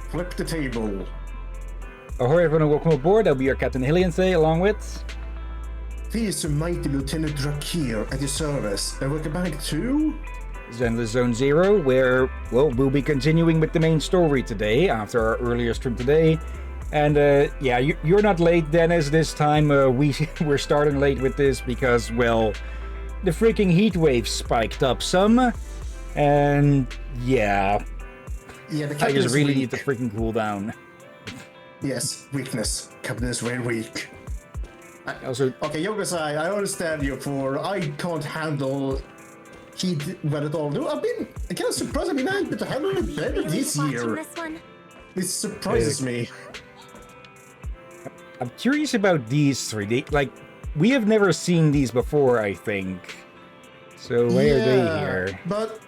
Flip the table. Ahoy everyone and welcome aboard. I'll be your Captain Hillyan today, along with... He is the mighty Lieutenant Drakir at your service, and welcome back to... Zenless Zone Zero, where, well, we'll be continuing with the main story today, after our earlier stream today. And, yeah, you're not late, Dennis, this time. We're starting late with this because, well, the freaking heat wave spiked up some. And, yeah... Yeah, the I captain just is really weak. need to freaking cool down. Yes, weakness. Captain is very weak. Also, Okay, Yogasai, I understand you I can't handle heat well at all. No, I'm kind of surprised. I'm able to handle it better this year. This one? This surprises me. I'm curious about these three. We have never seen these before, I think. So why are they here? But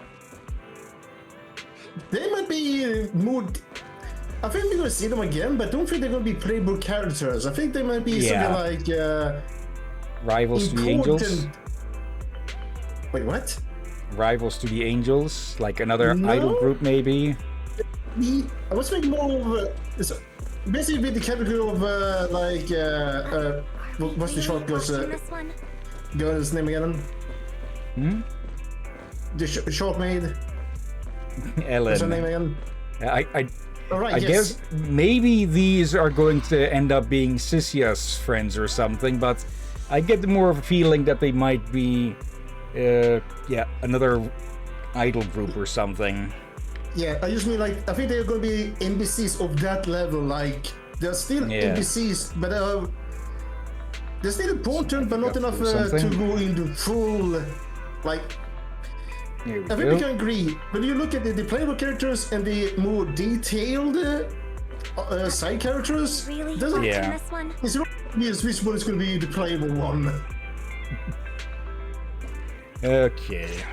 they might be more... I think we're going to see them again, but don't think they're going to be playable characters. I think they might be something like... Rivals to the Angels? Wait, what? Rivals to the Angels? Like another idol group, maybe? I was thinking more of... basically the category of, what's the short girl's name again? The short maid? Ellen. What's her name again? I guess maybe these are going to end up being Sisia's friends or something, but I get more of a feeling that they might be, another idol group or something. Yeah, I just mean I think they're going to be NPCs of that level. They're still NPCs, but they're still important, but not enough to go into full, I think we can agree. When you look at the playable characters and the more detailed side characters, Really? this one? It's not obvious which one is going to be the playable one. Okay.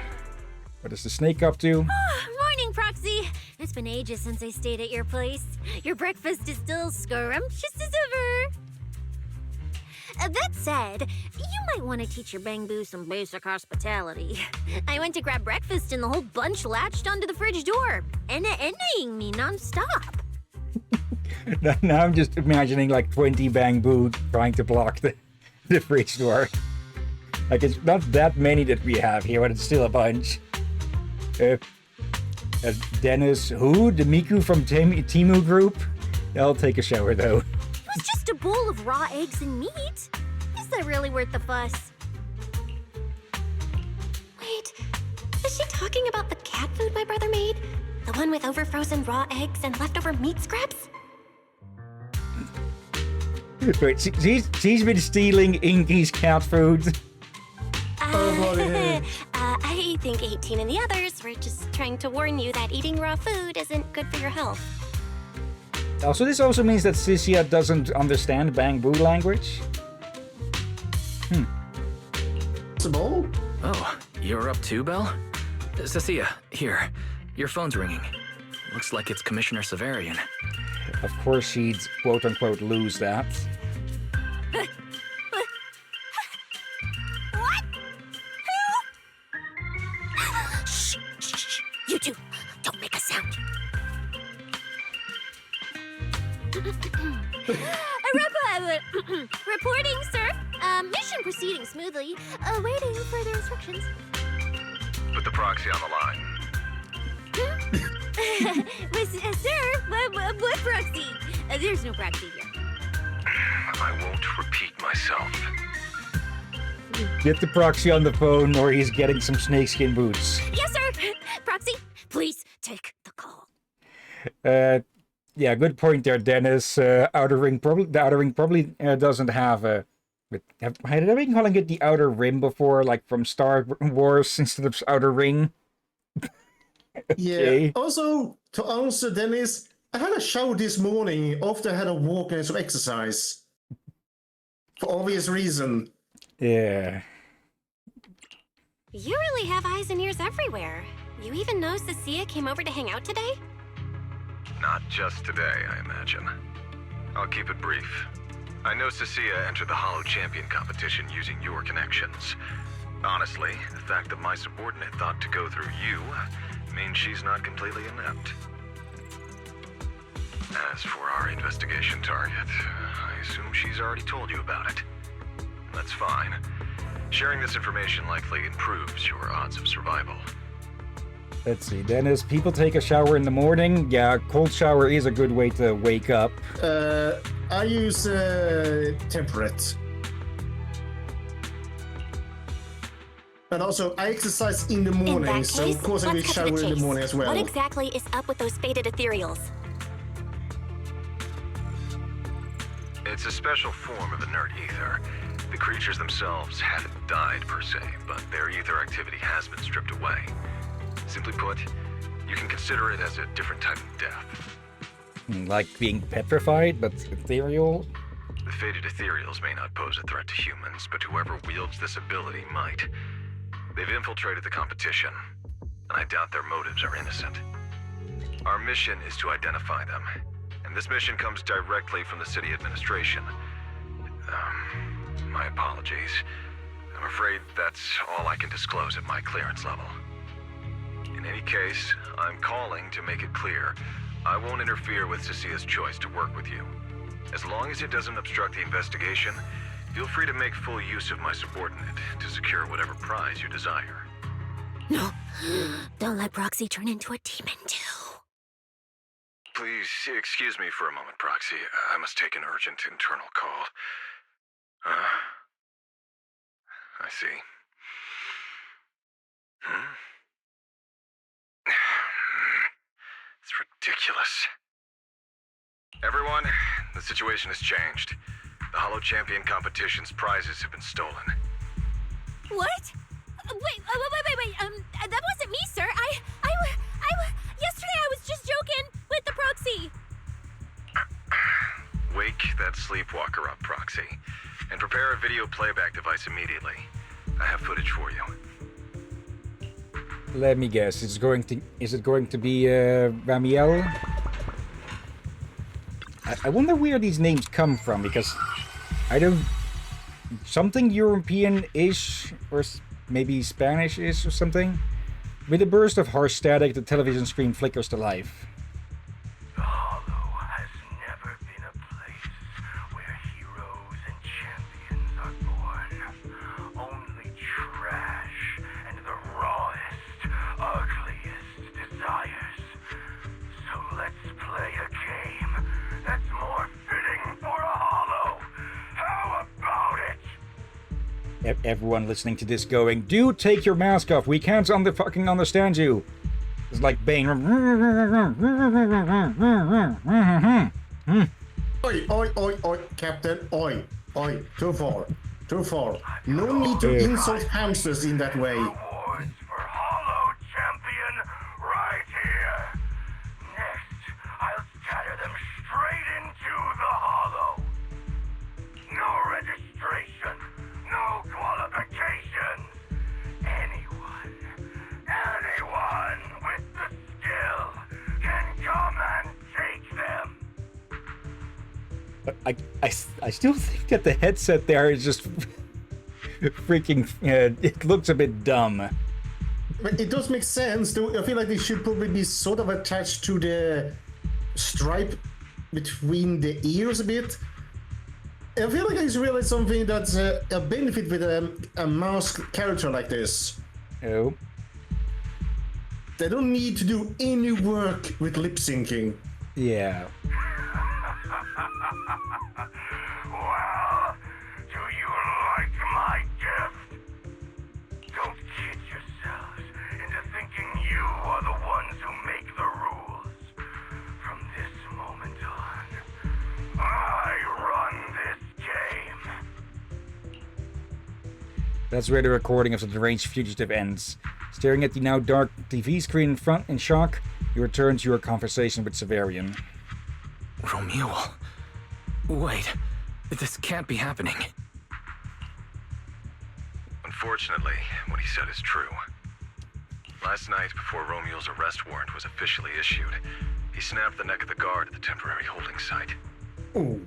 What is the snake up to? Morning, Proxy. It's been ages since I stayed at your place. Your breakfast is still scrumptious as ever. That said, you might want to teach your Bangbu some basic hospitality. I went to grab breakfast and the whole bunch latched onto the fridge door, envying me nonstop. Now I'm just imagining 20 Bangbu trying to block the fridge door. It's not that many that we have here, but it's still a bunch. Dennis, who? The Miku from Timu group? I'll take a shower though. It was just a bowl of raw eggs and meat. Is that really worth the fuss? Wait, is she talking about the cat food my brother made? The one with overfrozen raw eggs and leftover meat scraps? Wait, she's been stealing Inky's cat food? I think 18 and the others were just trying to warn you that eating raw food isn't good for your health. Also, this also means that Sisia doesn't understand Bangbu language? Possible? Oh, you're up too, Belle? Cecilia, here. Your phone's ringing. Looks like it's Commissioner Severian. Of course she'd quote-unquote lose that. What? Who? Shh. You two, don't make a sound. Reporting, sir. Mission proceeding smoothly. Waiting further instructions. Put the proxy on the line. Sir, what proxy? There's no proxy here. I won't repeat myself. Get the proxy on the phone or he's getting some snakeskin boots. Yes, sir. Proxy, please take the call. Yeah, good point there, Dennis. The Outer Ring probably doesn't have a... Have I been calling it the Outer Rim before, from Star Wars instead of Outer Ring? Okay. Yeah. Also, to answer Dennis, I had a shower this morning after I had a walk and some exercise. For obvious reason. Yeah. You really have eyes and ears everywhere. You even know Cecilia came over to hang out today? Not just today, I imagine. I'll keep it brief. I know Cecilia entered the Hollow Champion competition using your connections. Honestly, the fact that my subordinate thought to go through you means she's not completely inept. As for our investigation target, I assume she's already told you about it. That's fine. Sharing this information likely improves your odds of survival. Let's see, Dennis, people take a shower in the morning. Yeah, cold shower is a good way to wake up. I use temperate. And also, I exercise in the morning, In that case, so of course I will let's cut to shower in the chase. morning as well. What exactly is up with those faded ethereals? It's a special form of inert ether. The creatures themselves haven't died per se, but their ether activity has been stripped away. Simply put, you can consider it as a different type of death. Like being petrified, but ethereal? The faded ethereals may not pose a threat to humans, but whoever wields this ability might. They've infiltrated the competition, and I doubt their motives are innocent. Our mission is to identify them, and this mission comes directly from the city administration. My apologies. I'm afraid that's all I can disclose at my clearance level. In any case, I'm calling to make it clear I won't interfere with Cecia's choice to work with you. As long as it doesn't obstruct the investigation, feel free to make full use of my subordinate to secure whatever prize you desire. No, don't let Proxy turn into a demon too. Please excuse me for a moment, Proxy. I must take an urgent internal call. I see. It's ridiculous. Everyone, the situation has changed. The Hollow Champion competition's prizes have been stolen. What? Wait. That wasn't me, sir. Yesterday I was just joking with the Proxy. Wake that sleepwalker up, Proxy, and prepare a video playback device immediately. I have footage for you. Let me guess, is it going to be Ramiel? I wonder where these names come from, because I don't... Something European-ish, or maybe Spanish-ish or something? With a burst of harsh static, the television screen flickers to life. The Hollow has never been a place where heroes and champions are born. Only trash and the rawest, ugliest desires. So let's play a game that's more fitting for a Hollow. How about it? Everyone listening to this going, dude, take your mask off. We can't fucking understand you. It's like Bane. Oi, Captain, oi. Too far. No need to insult hamsters in that way. Rewards for Hollow Champion right here. Next, I'll scatter them straight into the Hollow. No registration, no qualifications. Anyone with the skill can come and take them. But I still think that the headset there is just freaking... it looks a bit dumb. But it does make sense, though. I feel like they should probably be sort of attached to the stripe between the ears a bit. I feel like I just realized something that's a benefit with a masked character like this. Oh. They don't need to do any work with lip syncing. Yeah. Well, do you like my gift? Don't kid yourselves into thinking you are the ones who make the rules. From this moment on, I run this game. That's where the recording of the deranged fugitive ends. Staring at the now dark TV screen in front in shock, you return to your conversation with Severian. Romuald. Wait, this can't be happening. Unfortunately, what he said is true. Last night, before Romuald's arrest warrant was officially issued, he snapped the neck of the guard at the temporary holding site. Ooh.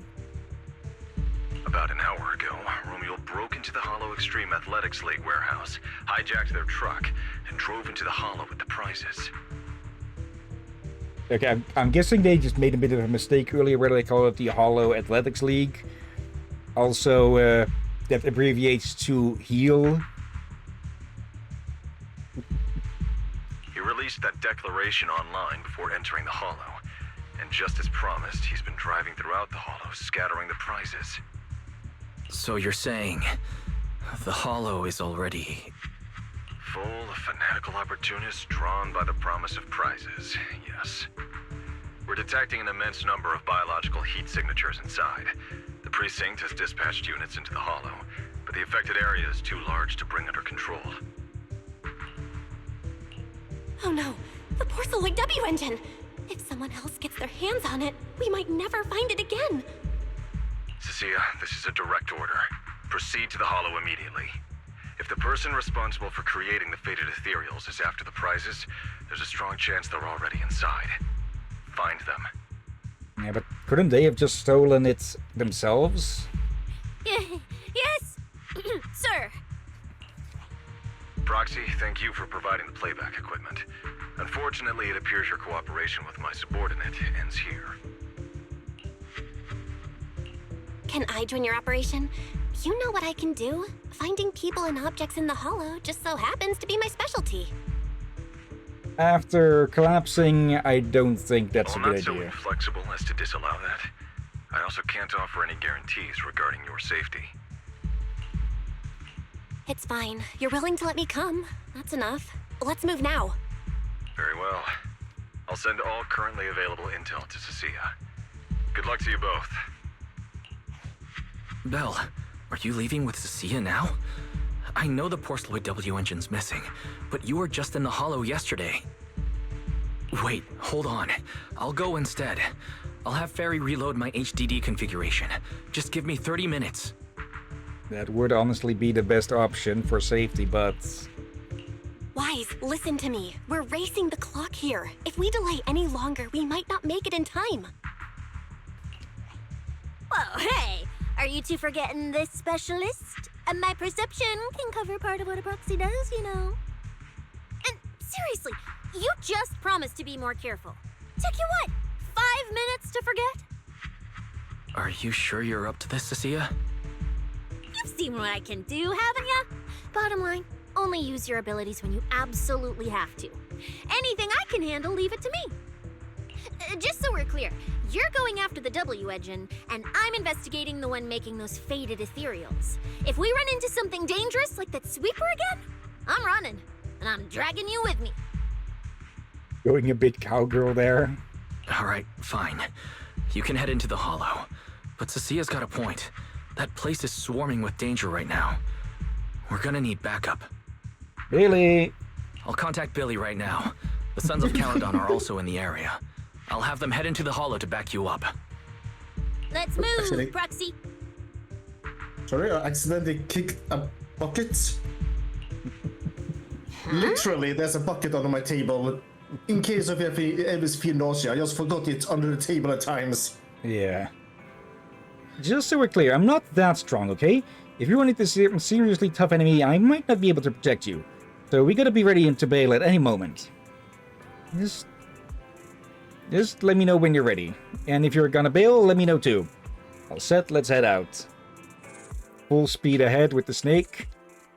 About an hour ago, Romuald broke into the Hollow Extreme Athletics League warehouse, hijacked their truck, and drove into the Hollow with the prizes. Okay, I'm guessing they just made a bit of a mistake earlier where they call it the Hollow Athletics League. Also, that abbreviates to HEAL. He released that declaration online before entering the Hollow. And just as promised, he's been driving throughout the Hollow, scattering the prizes. So you're saying the Hollow is already... Full of fanatical opportunists drawn by the promise of prizes, yes. We're detecting an immense number of biological heat signatures inside. The precinct has dispatched units into the Hollow, but the affected area is too large to bring under control. Oh no, the Porceloid W engine! If someone else gets their hands on it, we might never find it again. Cecilia, this is a direct order. Proceed to the Hollow immediately. If the person responsible for creating the fated ethereals is after the prizes, there's a strong chance they're already inside. Find them. Yeah, but couldn't they have just stolen it themselves? Yes, sir. Proxy, thank you for providing the playback equipment. Unfortunately, it appears your cooperation with my subordinate ends here. Can I join your operation? You know what I can do. Finding people and objects in the Hollow just so happens to be my specialty. After collapsing, I don't think that's a Well, good not so idea. inflexible as to disallow that. I also can't offer any guarantees regarding your safety. It's fine. You're willing to let me come. That's enough. Let's move now. Very well. I'll send all currently available intel to Cecilia. Good luck to you both. Belle, are you leaving with Cecilia now? I know the Porceloid W engine's missing, but you were just in the Hollow yesterday. Wait, hold on. I'll go instead. I'll have Ferry reload my HDD configuration. Just give me 30 minutes. That would honestly be the best option for safety, but... Wise, listen to me. We're racing the clock here. If we delay any longer, we might not make it in time. Well, hey, are you two forgetting this specialist? My perception can cover part of what a proxy does, you know. And seriously, you just promised to be more careful. Took you what, 5 minutes to forget? Are you sure you're up to this, Cecilia? You've seen what I can do, haven't ya? Bottom line, only use your abilities when you absolutely have to. Anything I can handle, leave it to me. Just so we're clear, you're going after the W engine, and I'm investigating the one making those faded ethereals. If we run into something dangerous like that sweeper again, I'm running, and I'm dragging you with me. Going a bit cowgirl there. Alright, fine. You can head into the Hollow. But Cecilia's got a point. That place is swarming with danger right now. We're gonna need backup. Billy! I'll contact Billy right now. The Sons of Caledon are also in the area. I'll have them head into the Hollow to back you up. Let's move, Actually- Proxy. Sorry, I accidentally kicked a bucket. Literally, there's a bucket under my table. In case of if you ever feel nausea, I just forgot it under the table at times. Yeah. Just so we're clear, I'm not that strong, okay? If you run into a seriously tough enemy, I might not be able to protect you. So we gotta be ready to bail at any moment. Just let me know when you're ready. And if you're gonna bail, let me know too. All set, let's head out. Full speed ahead with the snake.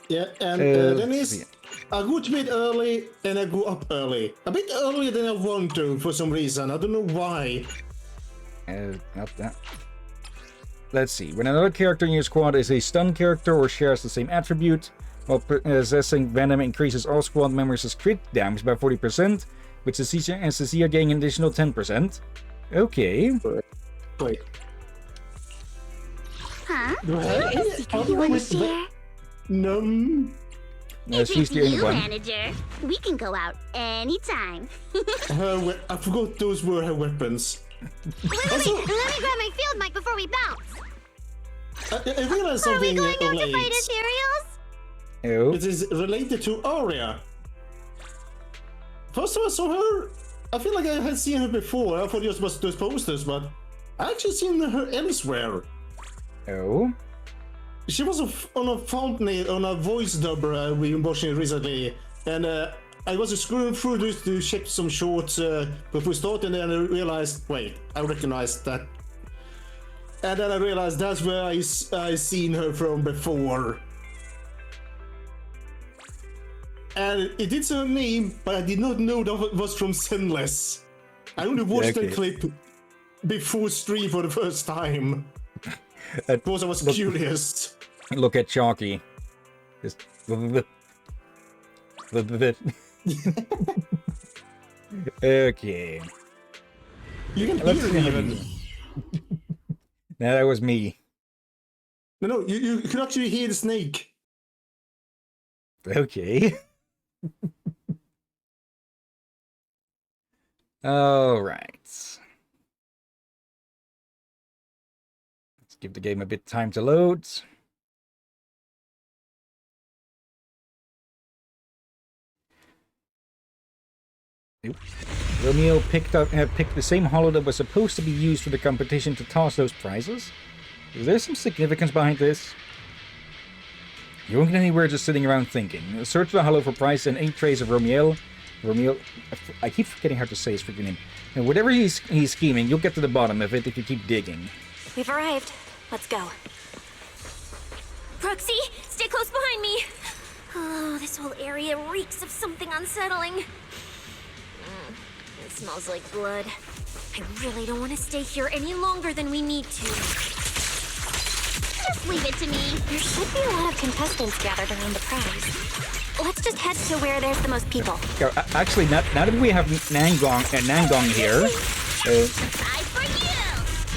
Yeah, and Dennis, I go to bed early and I go up early. A bit earlier than I want to for some reason. I don't know why. Not that. Let's see. When another character in your squad is a stun character or shares the same attribute, while possessing Venom increases all squad members' crit damage by 40%, with Cecilia and Cecilia getting an additional 10%. Okay. Wait. Huh? What? You want to share? No. She's the only one. Manager. We can go out anytime. I forgot those were her weapons. Wait, let me grab my field mic before we bounce. I realized Are we something going out to late. fight ethereals? Oh. It is related to Aria. First time I saw her, I feel like I had seen her before. I thought it was those posters, but I actually seen her elsewhere. Oh. She was on a thumbnail on a voice dubber we been watching recently, and I was scrolling through this to check some shorts before starting, and I realized, wait, I recognized that. And then I realized that's where I seen her from before. And it did say her name, but I did not know that it was from Zenless. I only watched the clip before stream for the first time. Because I was curious. Look at Chalky. Just... Okay. You can hear it even. No, that was me. No, you could actually hear the snake. Okay. All right. Let's give the game a bit of time to load. Romeo picked the same hollow that was supposed to be used for the competition to toss those prizes. Is there some significance behind this? You won't get anywhere just sitting around thinking. Search the hollow for prizes and 8 trays of Romeo. I keep forgetting how to say his freaking name. And whatever he's scheming, you'll get to the bottom of it if you keep digging. We've arrived. Let's go. Proxy, stay close behind me. Oh, this whole area reeks of something unsettling. It smells like blood. I really don't want to stay here any longer than we need to. Just leave it to me. There should be a lot of contestants gathered around the prize. Let's just head to where there's the most people. Actually, now that we have Nangong here,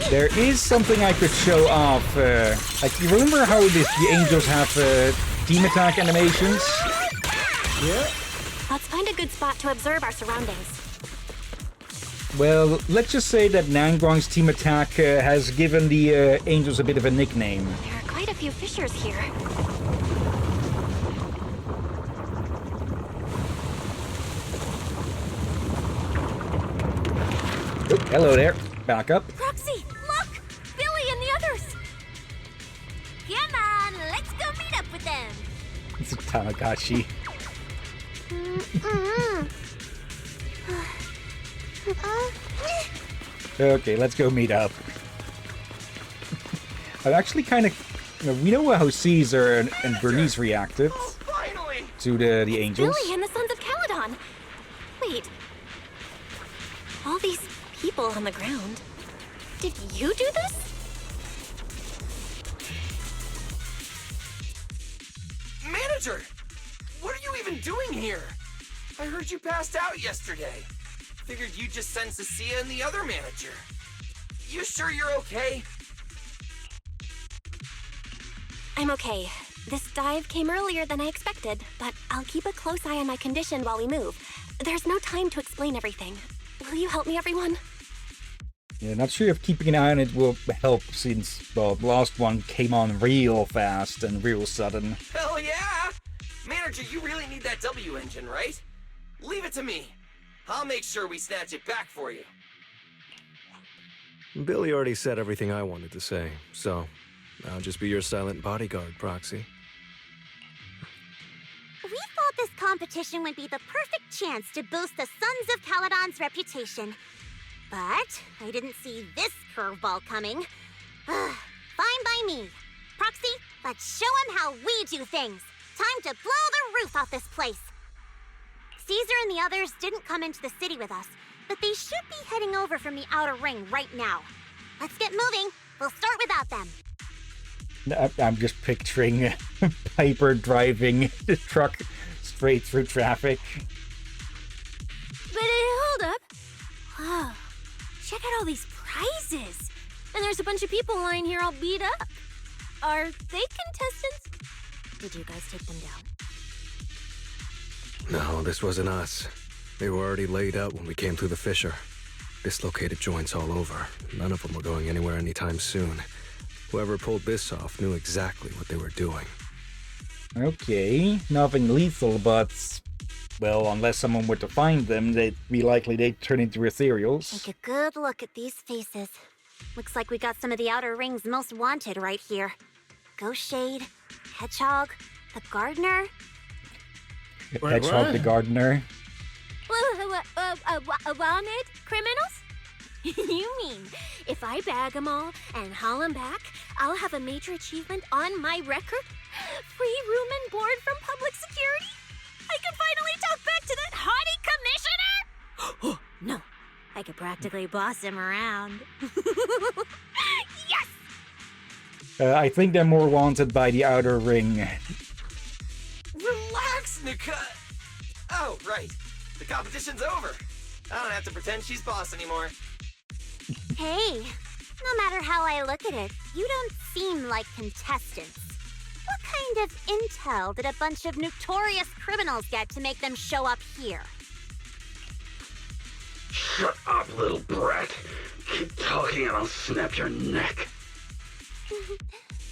there is something I could show off. Like, you remember how the angels have team attack animations? Yeah. Let's find a good spot to observe our surroundings. Well, let's just say that Nangong's team attack has given the angels a bit of a nickname. There are quite a few fissures here. Oh, hello there. Back up. Proxy, look! Billy and the others! Come on, let's go meet up with them! It's a Tamagotchi. Okay, let's go meet up. I'm actually kind of... we know how Caesar and Bernice reacted to the angels. Billy and the Sons of Caledon! Wait. All these people on the ground. Did you do this? Manager! What are you even doing here? I heard you passed out yesterday. Figured you'd just send Cecilia and the other manager. You sure you're okay? I'm okay. This dive came earlier than I expected, but I'll keep a close eye on my condition while we move. There's no time to explain everything. Will you help me, everyone? Yeah, not sure if keeping an eye on it will help since, well, the last one came on real fast and real sudden. Hell yeah! Manager, you really need that W engine, right? Leave it to me. I'll make sure we snatch it back for you. Billy already said everything I wanted to say, so I'll just be your silent bodyguard, Proxy. We thought this competition would be the perfect chance to boost the Sons of Caledon's reputation. But I didn't see this curveball coming. Fine by me. Proxy, let's show him how we do things. Time to blow the roof off this place. Caesar and the others didn't come into the city with us, but they should be heading over from the outer ring right now. Let's get moving. We'll start without them. I'm just picturing Piper driving the truck straight through traffic. But hold up. Whoa. Check out all these prizes. And there's a bunch of people lying here all beat up. Are they contestants? Did you guys take them down? No, this wasn't us. They were already laid out when we came through the fissure. Dislocated joints all over. None of them were going anywhere anytime soon. Whoever pulled this off knew exactly what they were doing. Okay, nothing lethal, but... well, unless someone were to find them, they'd be likely they'd turn into ethereals. Take a good look at these faces. Looks like we got some of the Outer Ring's most wanted right here. Ghost Shade, Hedgehog, the Gardener. Hedgehog the gardener. Wanted criminals? You mean, if I bag them all and haul them back, I'll have a major achievement on my record? Free room and board from public security? I can finally talk back to that haughty commissioner? No, I could practically boss him around. Yes! I think they're more wanted by the outer ring. Relax, Nika. Oh, right. The competition's over. I don't have to pretend she's boss anymore. Hey, no matter how I look at it, you don't seem like contestants. What kind of intel did a bunch of notorious criminals get to make them show up here? Shut up, little brat. Keep talking and I'll snap your neck.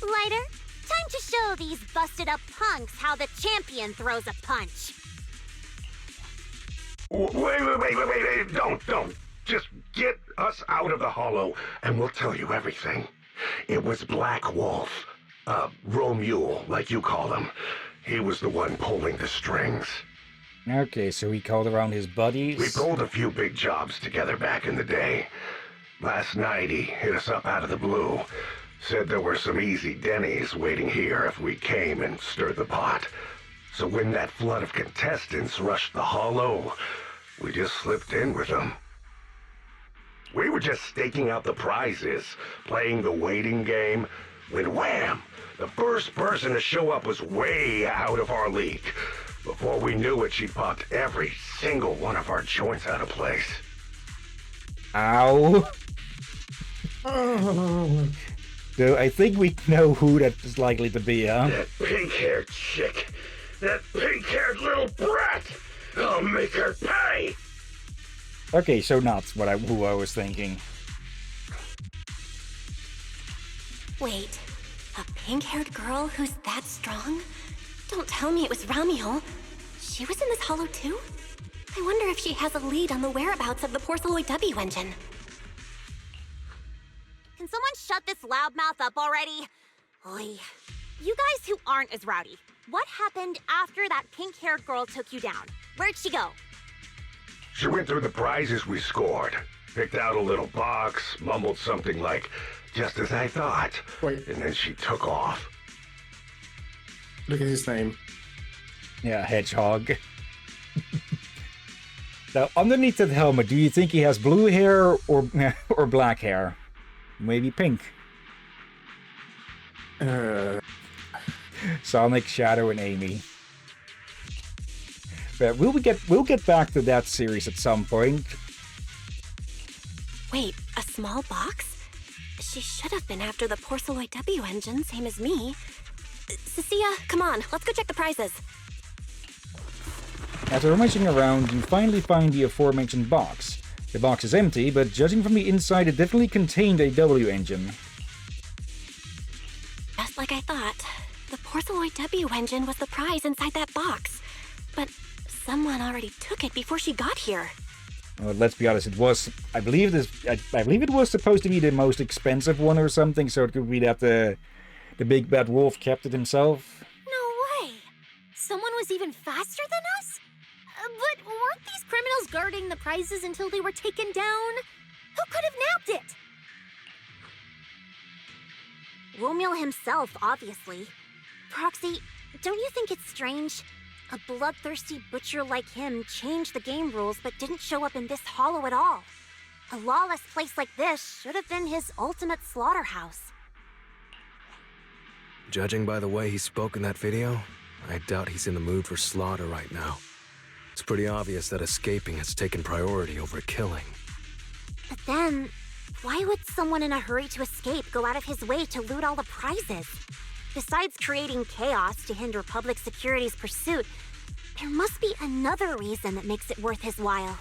Lighter, time to show these busted up punks how the champion throws a punch. Wait. Don't. Just get us out of the hollow and we'll tell you everything. It was Black Wolf. Romule, like you call him. He was the one pulling the strings. Okay, so he called around his buddies. We pulled a few big jobs together back in the day. Last night he hit us up out of the blue. Said there were some easy Denny's waiting here if we came and stirred the pot. So when that flood of contestants rushed the hollow, we just slipped in with them. We were just staking out the prizes, playing the waiting game, when wham! The first person to show up was way out of our league. Before we knew it, she popped every single one of our joints out of place. Ow. So I think we know who that is likely to be, huh? That pink-haired chick. That pink-haired little brat. I'll make her pay. Okay, so not who I was thinking. Wait, a pink-haired girl who's that strong? Don't tell me it was Ramiel. She was in this hollow too? I wonder if she has a lead on the whereabouts of the Porceloid W engine. Can someone shut this loudmouth up already? Oy. You guys who aren't as rowdy, what happened after that pink-haired girl took you down? Where'd she go? She went through the prizes we scored, picked out a little box, mumbled something like, "Just as I thought." Wait. And then she took off. Look at his name. Yeah, Hedgehog. Now, underneath that helmet, do you think he has blue hair or black hair? Maybe pink. Sonic, Shadow, and Amy. But we'll get back to that series at some point. Wait, a small box? She should have been after the Porceloid W engine, same as me. Cecilia, come on, let's go check the prizes. After rummaging around, you finally find the aforementioned box. The box is empty, but judging from the inside, it definitely contained a W engine. Just like I thought. The Porceloid W engine was the prize inside that box. But someone already took it before she got here. Well, let's be honest, it was... I believe it was supposed to be the most expensive one or something, so it could be that the big bad wolf kept it himself. No way! Someone was even faster than us? But weren't these criminals guarding the prizes until they were taken down? Who could have nabbed it? Romeo himself, obviously. Proxy, don't you think it's strange? A bloodthirsty butcher like him changed the game rules but didn't show up in this hollow at all. A lawless place like this should have been his ultimate slaughterhouse. Judging by the way he spoke in that video, I doubt he's in the mood for slaughter right now. It's pretty obvious that escaping has taken priority over killing. But then, why would someone in a hurry to escape go out of his way to loot all the prizes? Besides creating chaos to hinder public security's pursuit, there must be another reason that makes it worth his while.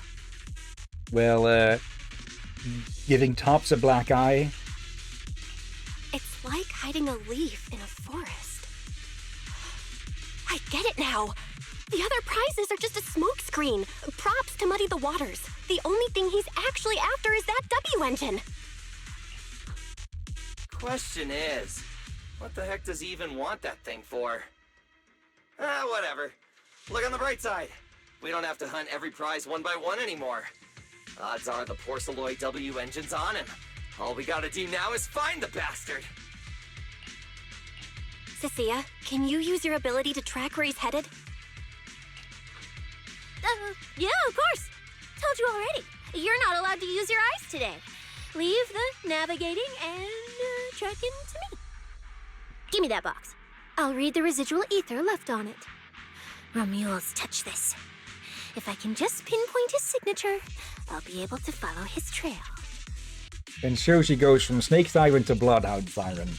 Well, giving Tops a black eye. It's like hiding a leaf in a forest. I get it now. The other prizes are just a smokescreen, props to muddy the waters. The only thing he's actually after is that W engine. Question is, what the heck does he even want that thing for? Whatever. Look on the bright side. We don't have to hunt every prize one by one anymore. Odds are the Porceloid W engine's on him. All we gotta do now is find the bastard. Cecilia, can you use your ability to track where he's headed? Yeah, of course. Told you already. You're not allowed to use your eyes today. Leave the navigating and tracking to me. Give me that box. I'll read the residual ether left on it. Romuald's touch this. If I can just pinpoint his signature, I'll be able to follow his trail. And so she goes from Snake Tyrant to Bloodhound Tyrant.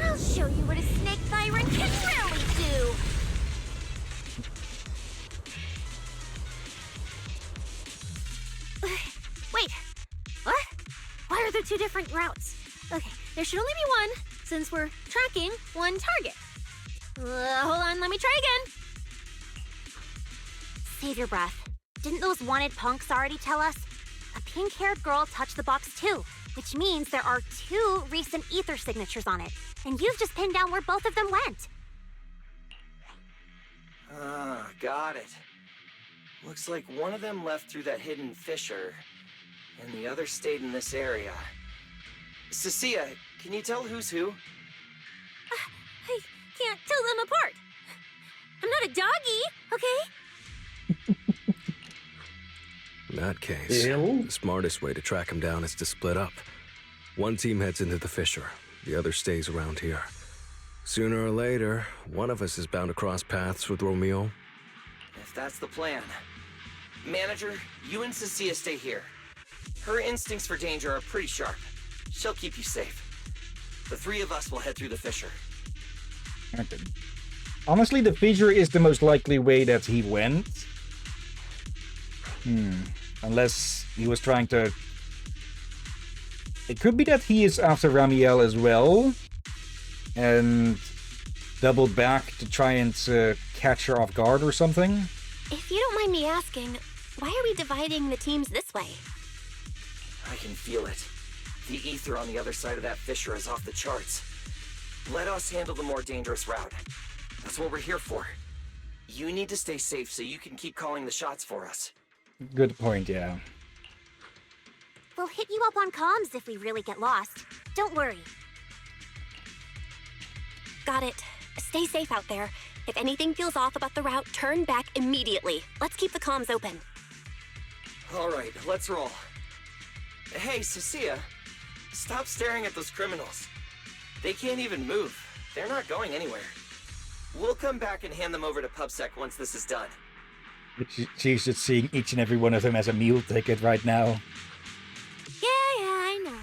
I'll show you what a snake tyrant can really do. Wait, what? Why are there two different routes? Okay, there should only be one, since we're tracking one target. Hold on, let me try again. Save your breath. Didn't those wanted punks already tell us? A pink-haired girl touched the box too, which means there are two recent ether signatures on it. And you've just pinned down where both of them went. Ah, got it. Looks like one of them left through that hidden fissure, and the other stayed in this area. Cecilia, can you tell who's who? I can't tell them apart. I'm not a doggy, okay? In that case, the smartest way to track him down is to split up. One team heads into the fissure, the other stays around here. Sooner or later, one of us is bound to cross paths with Romeo. If that's the plan. Manager, you and Cecilia stay here. Her instincts for danger are pretty sharp. She'll keep you safe. The three of us will head through the fissure. Okay. Honestly, the fissure is the most likely way that he went. Unless he was trying to... It could be that he is after Ramiel as well. And doubled back to try and catch her off guard or something. If you don't mind me asking, why are we dividing the teams this way? I can feel it. The ether on the other side of that fissure is off the charts. Let us handle the more dangerous route. That's what we're here for. You need to stay safe so you can keep calling the shots for us. Good point, yeah. We'll hit you up on comms if we really get lost. Don't worry. Got it. Stay safe out there. If anything feels off about the route, turn back immediately. Let's keep the comms open. All right, let's roll. Hey, Cecilia, stop staring at those criminals. They can't even move. They're not going anywhere. We'll come back and hand them over to PubSec once this is done. She's just seeing each and every one of them as a meal ticket right now. Yeah, I know.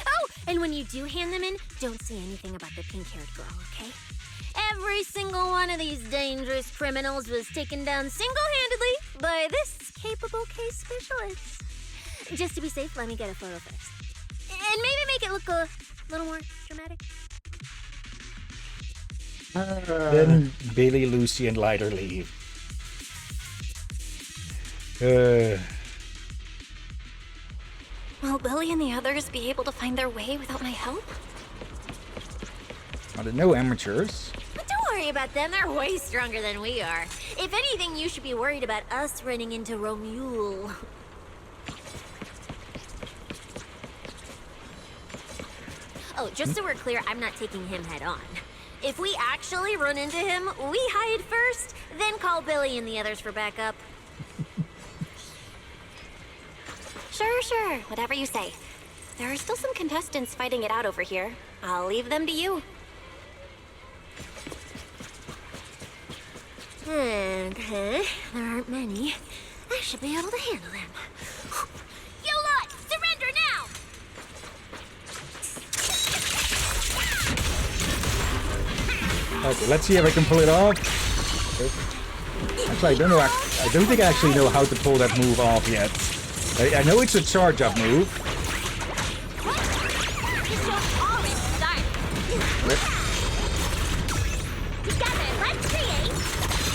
Oh, and when you do hand them in, don't say anything about the pink-haired girl, okay? Every single one of these dangerous criminals was taken down single-handedly by this capable case specialist. Just to be safe, let me get a photo first. And maybe make it look a little more dramatic. Then Billy, Lucy, and Lighter leave. Will Billy and the others be able to find their way without my help? Well, they're no amateurs. But don't worry about them, they're way stronger than we are. If anything, you should be worried about us running into Romuald. Oh, just so we're clear, I'm not taking him head on. If we actually run into him, we hide first, then call Billy and the others for backup. Sure. Whatever you say. There are still some contestants fighting it out over here. I'll leave them to you. Okay, there aren't many. I should be able to handle them. You lot, surrender now! Okay, let's see if I can pull it off. Actually, I don't know. I don't think I actually know how to pull that move off yet. I know it's a charge-up move.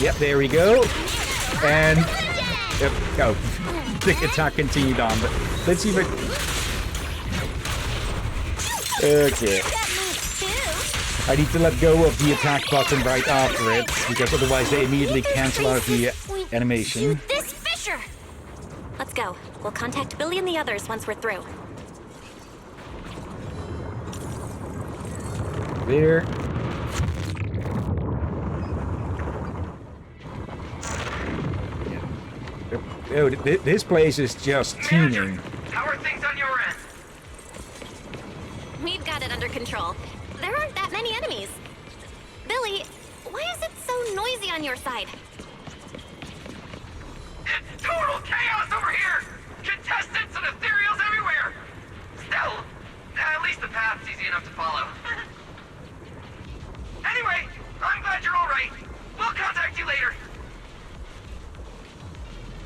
Yep, there we go. And yep, go. The attack continued on, but let's see if it. Okay. I need to let go of the attack button right after it, because otherwise they immediately cancel out the animation. This fissure! Let's go. We'll contact Billy and the others once we're through. There. Oh, this place is just teeming. How are things on your end? We've got it under control. There aren't that many enemies. Billy, why is it so noisy on your side? Total chaos over here! Contestants and ethereals everywhere! Still, at least the path's easy enough to follow. Anyway, I'm glad you're all right. We'll contact you later.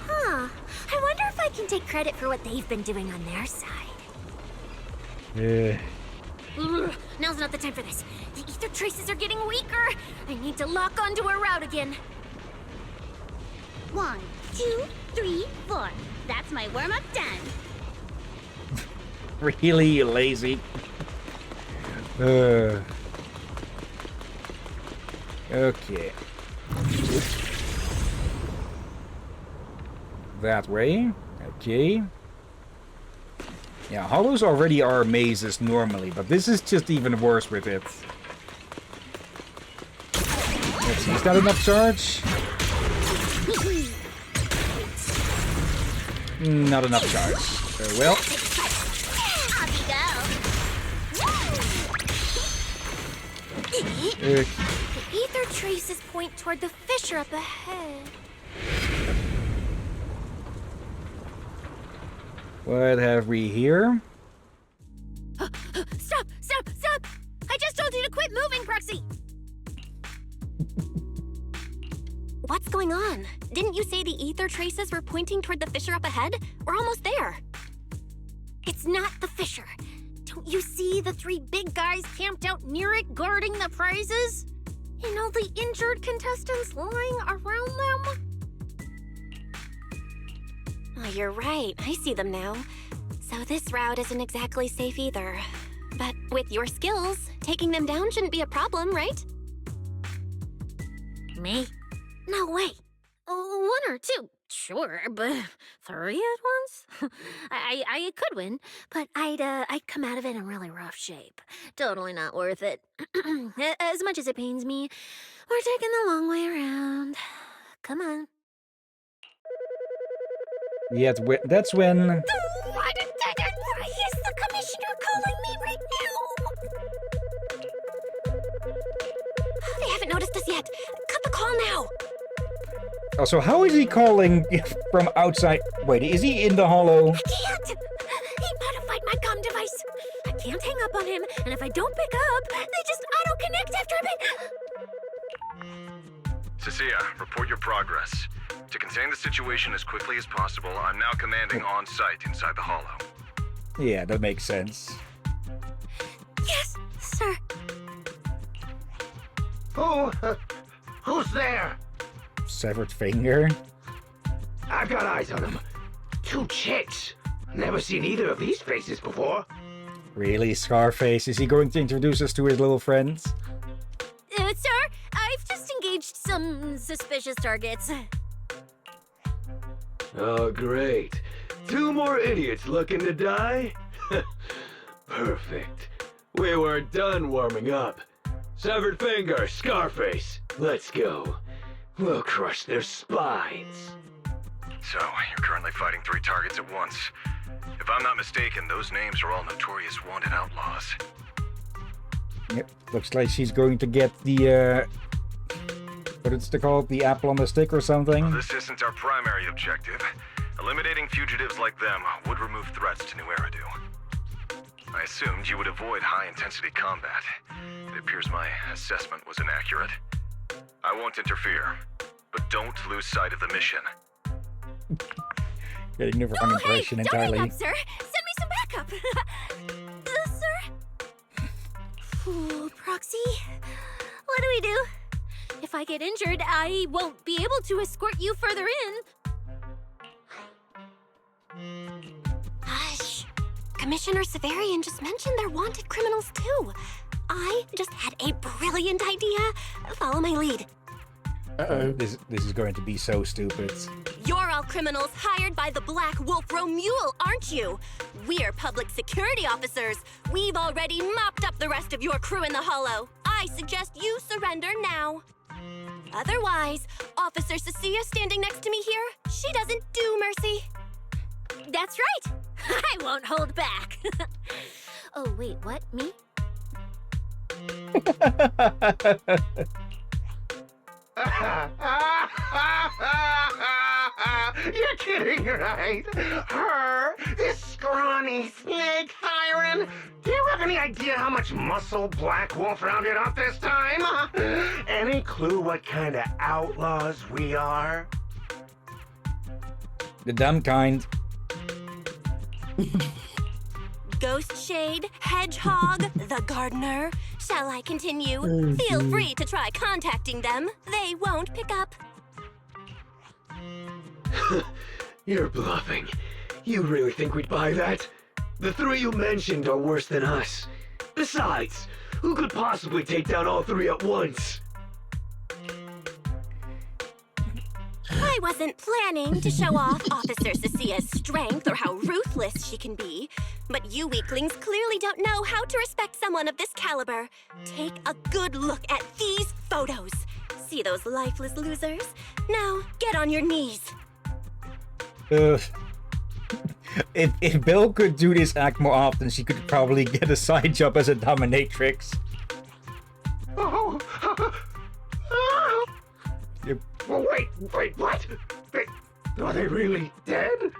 Huh. I wonder if I can take credit for what they've been doing on their side. Yeah. Ugh, now's not the time for this. The ether traces are getting weaker. I need to lock onto a route again. 1, 2, 3, 4. That's my warm-up done. Really lazy. Okay. That way. Okay. Yeah, hollows already are mazes normally, but this is just even worse with it. Let's see, is that enough charge? Not enough charge. Well. The ether traces point toward the fissure up ahead. What have we here? Stop! Stop! Stop! I just told you to quit moving, Proxy! What's going on? Didn't you say the ether traces were pointing toward the fissure up ahead? We're almost there. It's not the fissure. Don't you see the 3 big guys camped out near it guarding the prizes? And all the injured contestants lying around them? Oh, you're right. I see them now. So this route isn't exactly safe either. But with your skills, taking them down shouldn't be a problem, right? Me? No way. 1 or 2, sure, but 3 at once? I could win, but I'd come out of it in really rough shape. Totally not worth it. As much as it pains me, we're taking the long way around. Come on. Yeah, that's when... What? Is the commissioner calling me right now? They haven't noticed us yet. Cut the call now. Also, how is he calling from outside? Wait, is he in the hollow? I can't! He modified my comm device. I can't hang up on him, and if I don't pick up, they just auto-connect after a bit. Cecilia, report your progress. To contain the situation as quickly as possible, I'm now commanding on-site inside the hollow. Yeah, that makes sense. Yes, sir. Who's there? Severed finger? I've got eyes on them. 2 chicks. Never seen either of these faces before. Really, Scarface? Is he going to introduce us to his little friends? Sir, I've just engaged some suspicious targets. Oh, great. 2 more idiots looking to die? Perfect. We were done warming up. Severed finger, Scarface. Let's go. We'll crush their spines. So, you're currently fighting 3 targets at once. If I'm not mistaken, those names are all notorious wanted outlaws. Yep, looks like she's going to get the, what is it called? The apple on the stick or something? This isn't our primary objective. Eliminating fugitives like them would remove threats to New Eridu. I assumed you would avoid high-intensity combat. It appears my assessment was inaccurate. I won't interfere, but don't lose sight of the mission. Getting the wrong impression entirely. Don't hang up, sir. Send me some backup. Sir? Ooh, Proxy, what do we do? If I get injured, I won't be able to escort you further in. Hush. Commissioner Severian just mentioned they're wanted criminals too. I just had a brilliant idea. Follow my lead. Uh-oh. This is going to be so stupid. You're all criminals hired by the Black Wolf Romule, aren't you? We're public security officers. We've already mopped up the rest of your crew in the Hollow. I suggest you surrender now. Otherwise, Officer Cecilia standing next to me here, she doesn't do mercy. That's right. I won't hold back. Oh, wait, what? Me? You're kidding, right? Her? This scrawny snake siren? Do you have any idea how much muscle Black Wolf rounded up this time? Any clue what kind of outlaws we are? The dumb kind. Ghost Shade, Hedgehog, the Gardener. Shall I continue? Feel free to try contacting them. They won't pick up. You're bluffing. You really think we'd buy that? The three you mentioned are worse than us. Besides, who could possibly take down all three at once? I wasn't planning to show off Officer Cecia's strength or how ruthless she can be, but you weaklings clearly don't know how to respect someone of this caliber. Take a good look at these photos. See those lifeless losers? Now, get on your knees. If Bill could do this act more often, she could probably get a side job as a dominatrix. Oh. Yep. Well, wait, what? Are they really dead?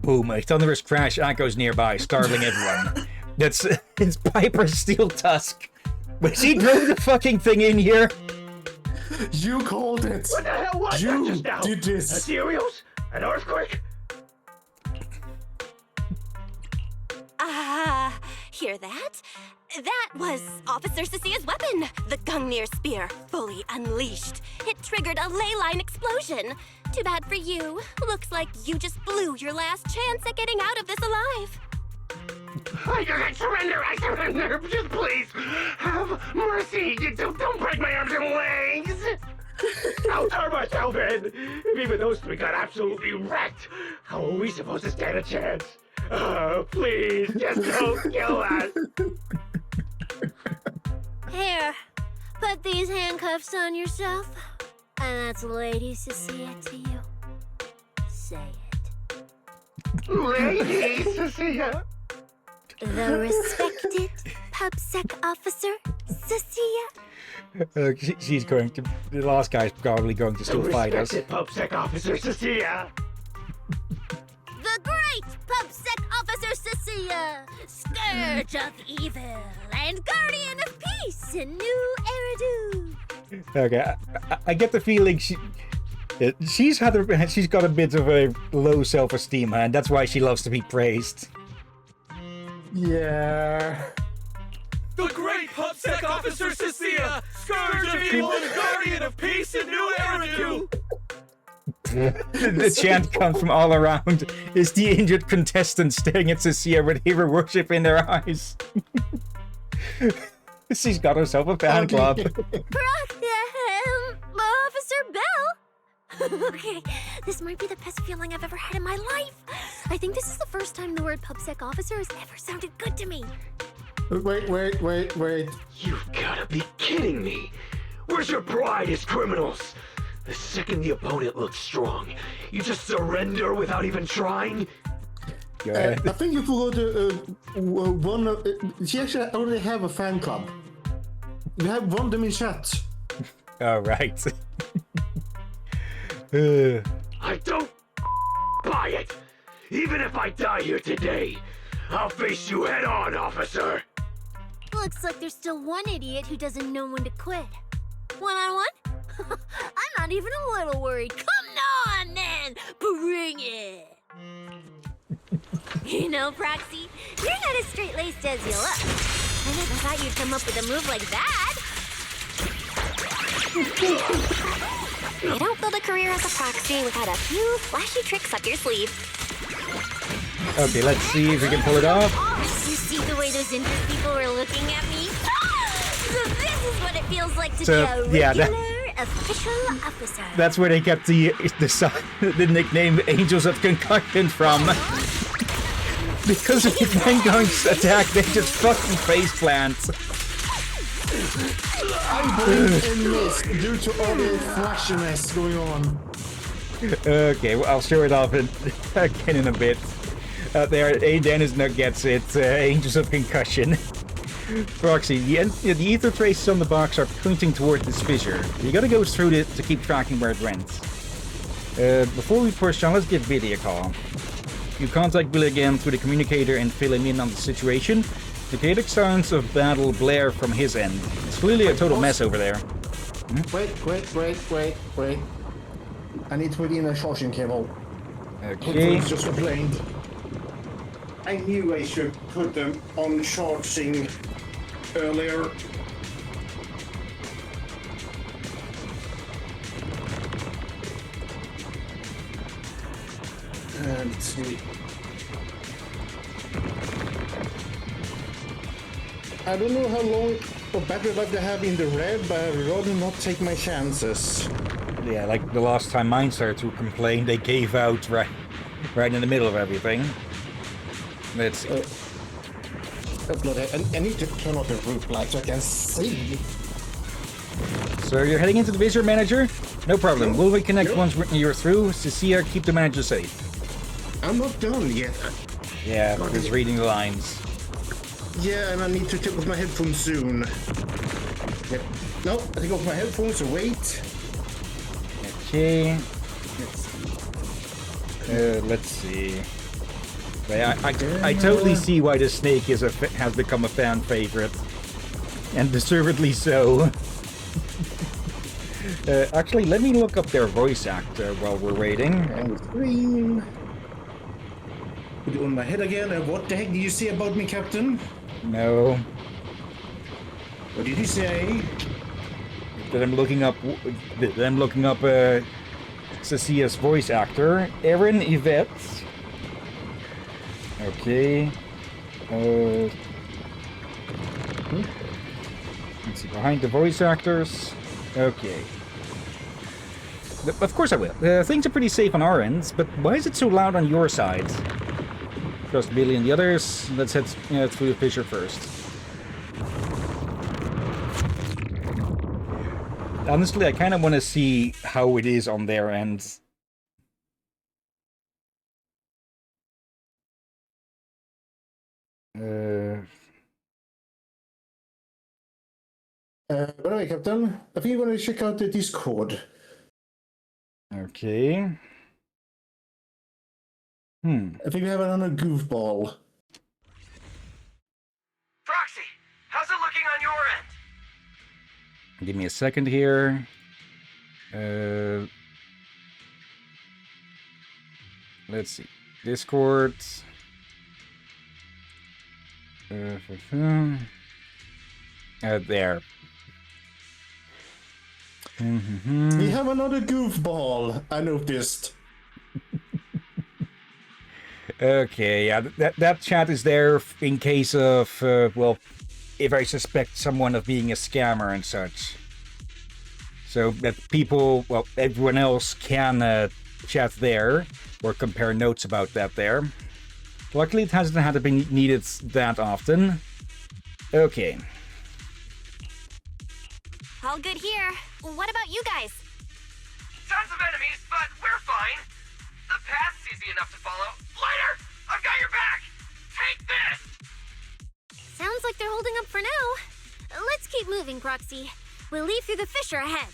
Boom, a thunderous crash echoes nearby, startling everyone. It's Piper's steel tusk. Was he drove the fucking thing in here? You called it. What the hell was You that just now? did this. A Serials? An earthquake? Hear that? That was Officer Cecia's weapon, the Gungnir Spear, fully unleashed. It triggered a ley line explosion. Too bad for you. Looks like you just blew your last chance at getting out of this alive. I surrender! Just please, have mercy! Don't break my arms and legs! I'll turn myself in! If even those three got absolutely wrecked, how are we supposed to stand a chance? Please, just don't kill us! Here, put these handcuffs on yourself. And that's Lady Cecilia to you. Say it. Lady Cecilia! The respected PubSec officer, Cecilia. She's going to... The last guy's probably going to still fight us. Respected PubSec officer Cecilia! The great PubSec officer, Cecilia. Scourge of evil and guardian of peace in New Eridu. Okay, I get the feeling she's got a bit of a low self-esteem, and that's why she loves to be praised. Yeah. The great PubSec officer Cecilia, Scourge of evil and guardian of peace in New Eridu. The chant comes from all around. Is the injured contestant staring at Cecilia with hero worship in their eyes? She's got herself a fan club. Officer Bell. Okay, this might be the best feeling I've ever had in my life. I think this is the first time the word PubSec officer has ever sounded good to me. Wait. You've gotta be kidding me! Where's your pride as criminals? The second the opponent looks strong, you just surrender without even trying? Go ahead. I think you forgot one. She actually already have a fan club. You have one them in chat. All right. I don't buy it! Even if I die here today, I'll face you head on, officer! Looks like there's still one idiot who doesn't know when to quit. One-on-one? I'm not even a little worried. Come on, then! Bring it! You know, Proxy, you're not as straight-laced as you look. I never thought you'd come up with a move like that. You don't build a career as a proxy without a few flashy tricks up your sleeve. Okay, let's see if we can pull it off. You see the way those interest people were looking at me? So this is what it feels like to be a regular official officer. That's where they kept the nickname Angels of Concussion from. Because of the Gangong's attack, they just fucking face plant. I believe in this due to all the flashiness going on. Okay, well, I'll show it off again in a bit. There, Dennis gets it. Angels of Concussion. Proxy, the ether traces on the box are pointing toward this fissure. You gotta go through it to keep tracking where it went. Before we push on, let's give Billy a call. You contact Billy again through the communicator and fill him in on the situation. The chaotic sounds of battle blare from his end. It's clearly a total mess over there. Wait. I need to put in a charging cable. Okay. Just complained. I knew I should put them on charging earlier. Let's see. I don't know how long of battery life they have in the red, but I'd rather not take my chances. Yeah, like the last time mine started to complain, they gave out right in the middle of everything. Let's see. I need to turn off the roof light so I can see. So you're heading into the Visor Manager? No problem. We'll reconnect once you're through. Cecilia, keep the manager safe. I'm not done yet. Yeah, just reading the lines. Yeah, and I need to take off my headphones soon. Yep. No, I take off my headphones, so wait. Okay. Let's see. I totally see why the snake has become a fan favorite. And deservedly so. Actually, let me look up their voice actor while we're waiting. On the screen. Put it on my head again. And what the heck did you say about me, Captain? No. What did you say? That I'm looking up Cecilia's voice actor, Erin Yvette. Okay. Let's see, behind the voice actors. Okay. Of course I will. Things are pretty safe on our ends, but why is it so loud on your side? Trust Billy and the others. Let's head through the fissure first. Honestly, I kind of want to see how it is on their end. By the way, Captain, I think you want to check out the Discord. Okay. I think we have another goofball. Proxy, how's it looking on your end? Give me a second here. Let's see. Discord. There. We have another goofball, I noticed. Okay, yeah, that chat is there in case of, well, if I suspect someone of being a scammer and such. So that people, well, everyone else can chat there or compare notes about that there. Luckily, it hasn't had to be needed that often. Okay. All good here. What about you guys? Tons of enemies, but we're fine. The path's easy enough to follow. Lighter! I've got your back! Take this! Sounds like they're holding up for now. Let's keep moving, Proxy. We'll leave through the fissure ahead.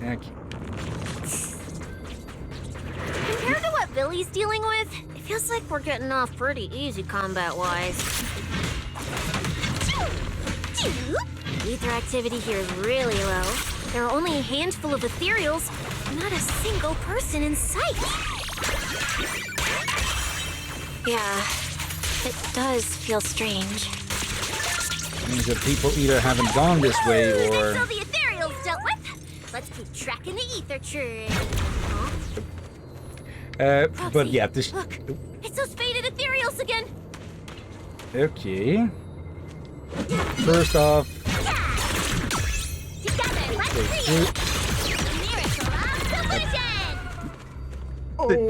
Okay. Compared to what Billy's dealing with, it feels like we're getting off pretty easy combat-wise. Ether activity here is really low. There are only a handful of ethereals, not a single person in sight. Yeah, it does feel strange. Means that people either haven't gone this way or... That's all the ethereals dealt with. Let's keep tracking the ether trail. Huh? Proxy, but yeah, this... Look, it's those faded ethereals again! Okay. First off... Together, let's see it! The miracle of subversion!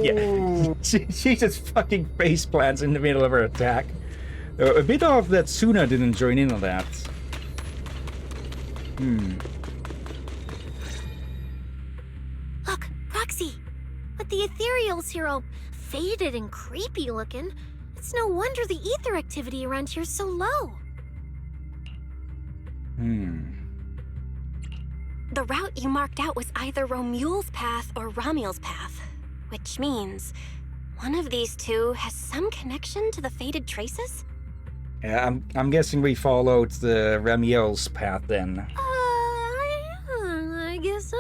Yeah, she just fucking face plants in the middle of her attack. A bit off that Suna didn't join in on that. Look, Proxy! But the ethereals here all faded and creepy looking. It's no wonder the ether activity around here's so low. The route you marked out was either Romule's path or Ramiel's path, which means one of these two has some connection to the faded traces? Yeah, I'm guessing we followed the Ramiel's path then. I guess so.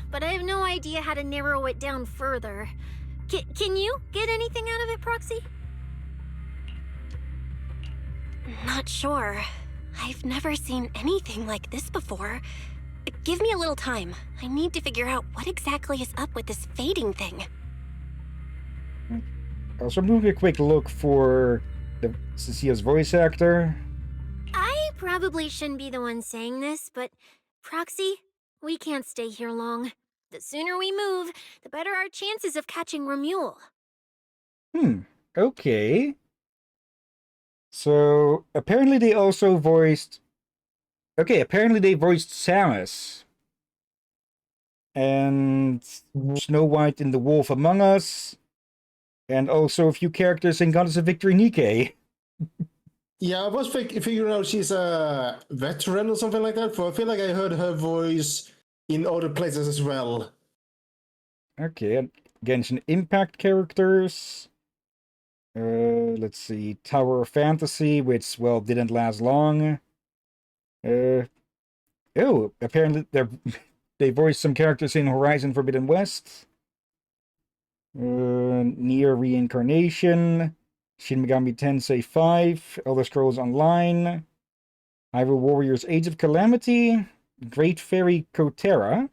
But I have no idea how to narrow it down further. Can you get anything out of it, Proxy? Not sure. I've never seen anything like this before. Give me a little time. I need to figure out what exactly is up with this fading thing. Also, moving a quick look for Cecia's voice actor. I probably shouldn't be the one saying this, but Proxy, we can't stay here long. The sooner we move, the better our chances of catching Romule. Okay. So, apparently they also voiced... Okay, apparently they voiced Samus. And Snow White in The Wolf Among Us. And also a few characters in Goddess of Victory Nikke. Yeah, I was figuring out she's a veteran or something like that. For I feel like I heard her voice in other places as well. Okay, Genshin Impact characters. Let's see, Tower of Fantasy, which, well, didn't last long. Oh, apparently they voiced some characters in Horizon Forbidden West. Nier Reincarnation. Shin Megami Tensei 5. Elder Scrolls Online. Hyrule Warriors Age of Calamity. Great Fairy Kotera.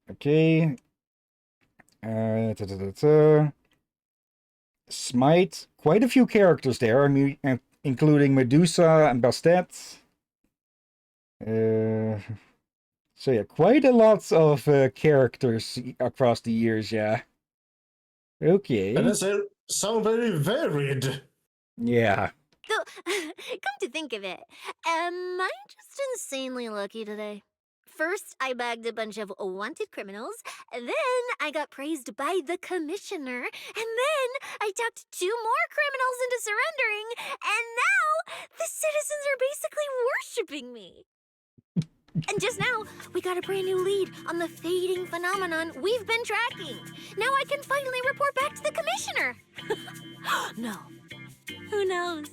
Okay. Smite. Quite a few characters there, I mean, including Medusa and Bastet. So yeah, quite a lot of characters across the years, yeah. Okay. And they sound very varied. Yeah. Though, come to think of it, am I just insanely lucky today? First, I bagged a bunch of wanted criminals, then I got praised by the commissioner, and then I talked 2 more criminals into surrendering, and now the citizens are basically worshipping me. And just now, we got a brand new lead on the fading phenomenon we've been tracking. Now I can finally report back to the commissioner. No. Who knows?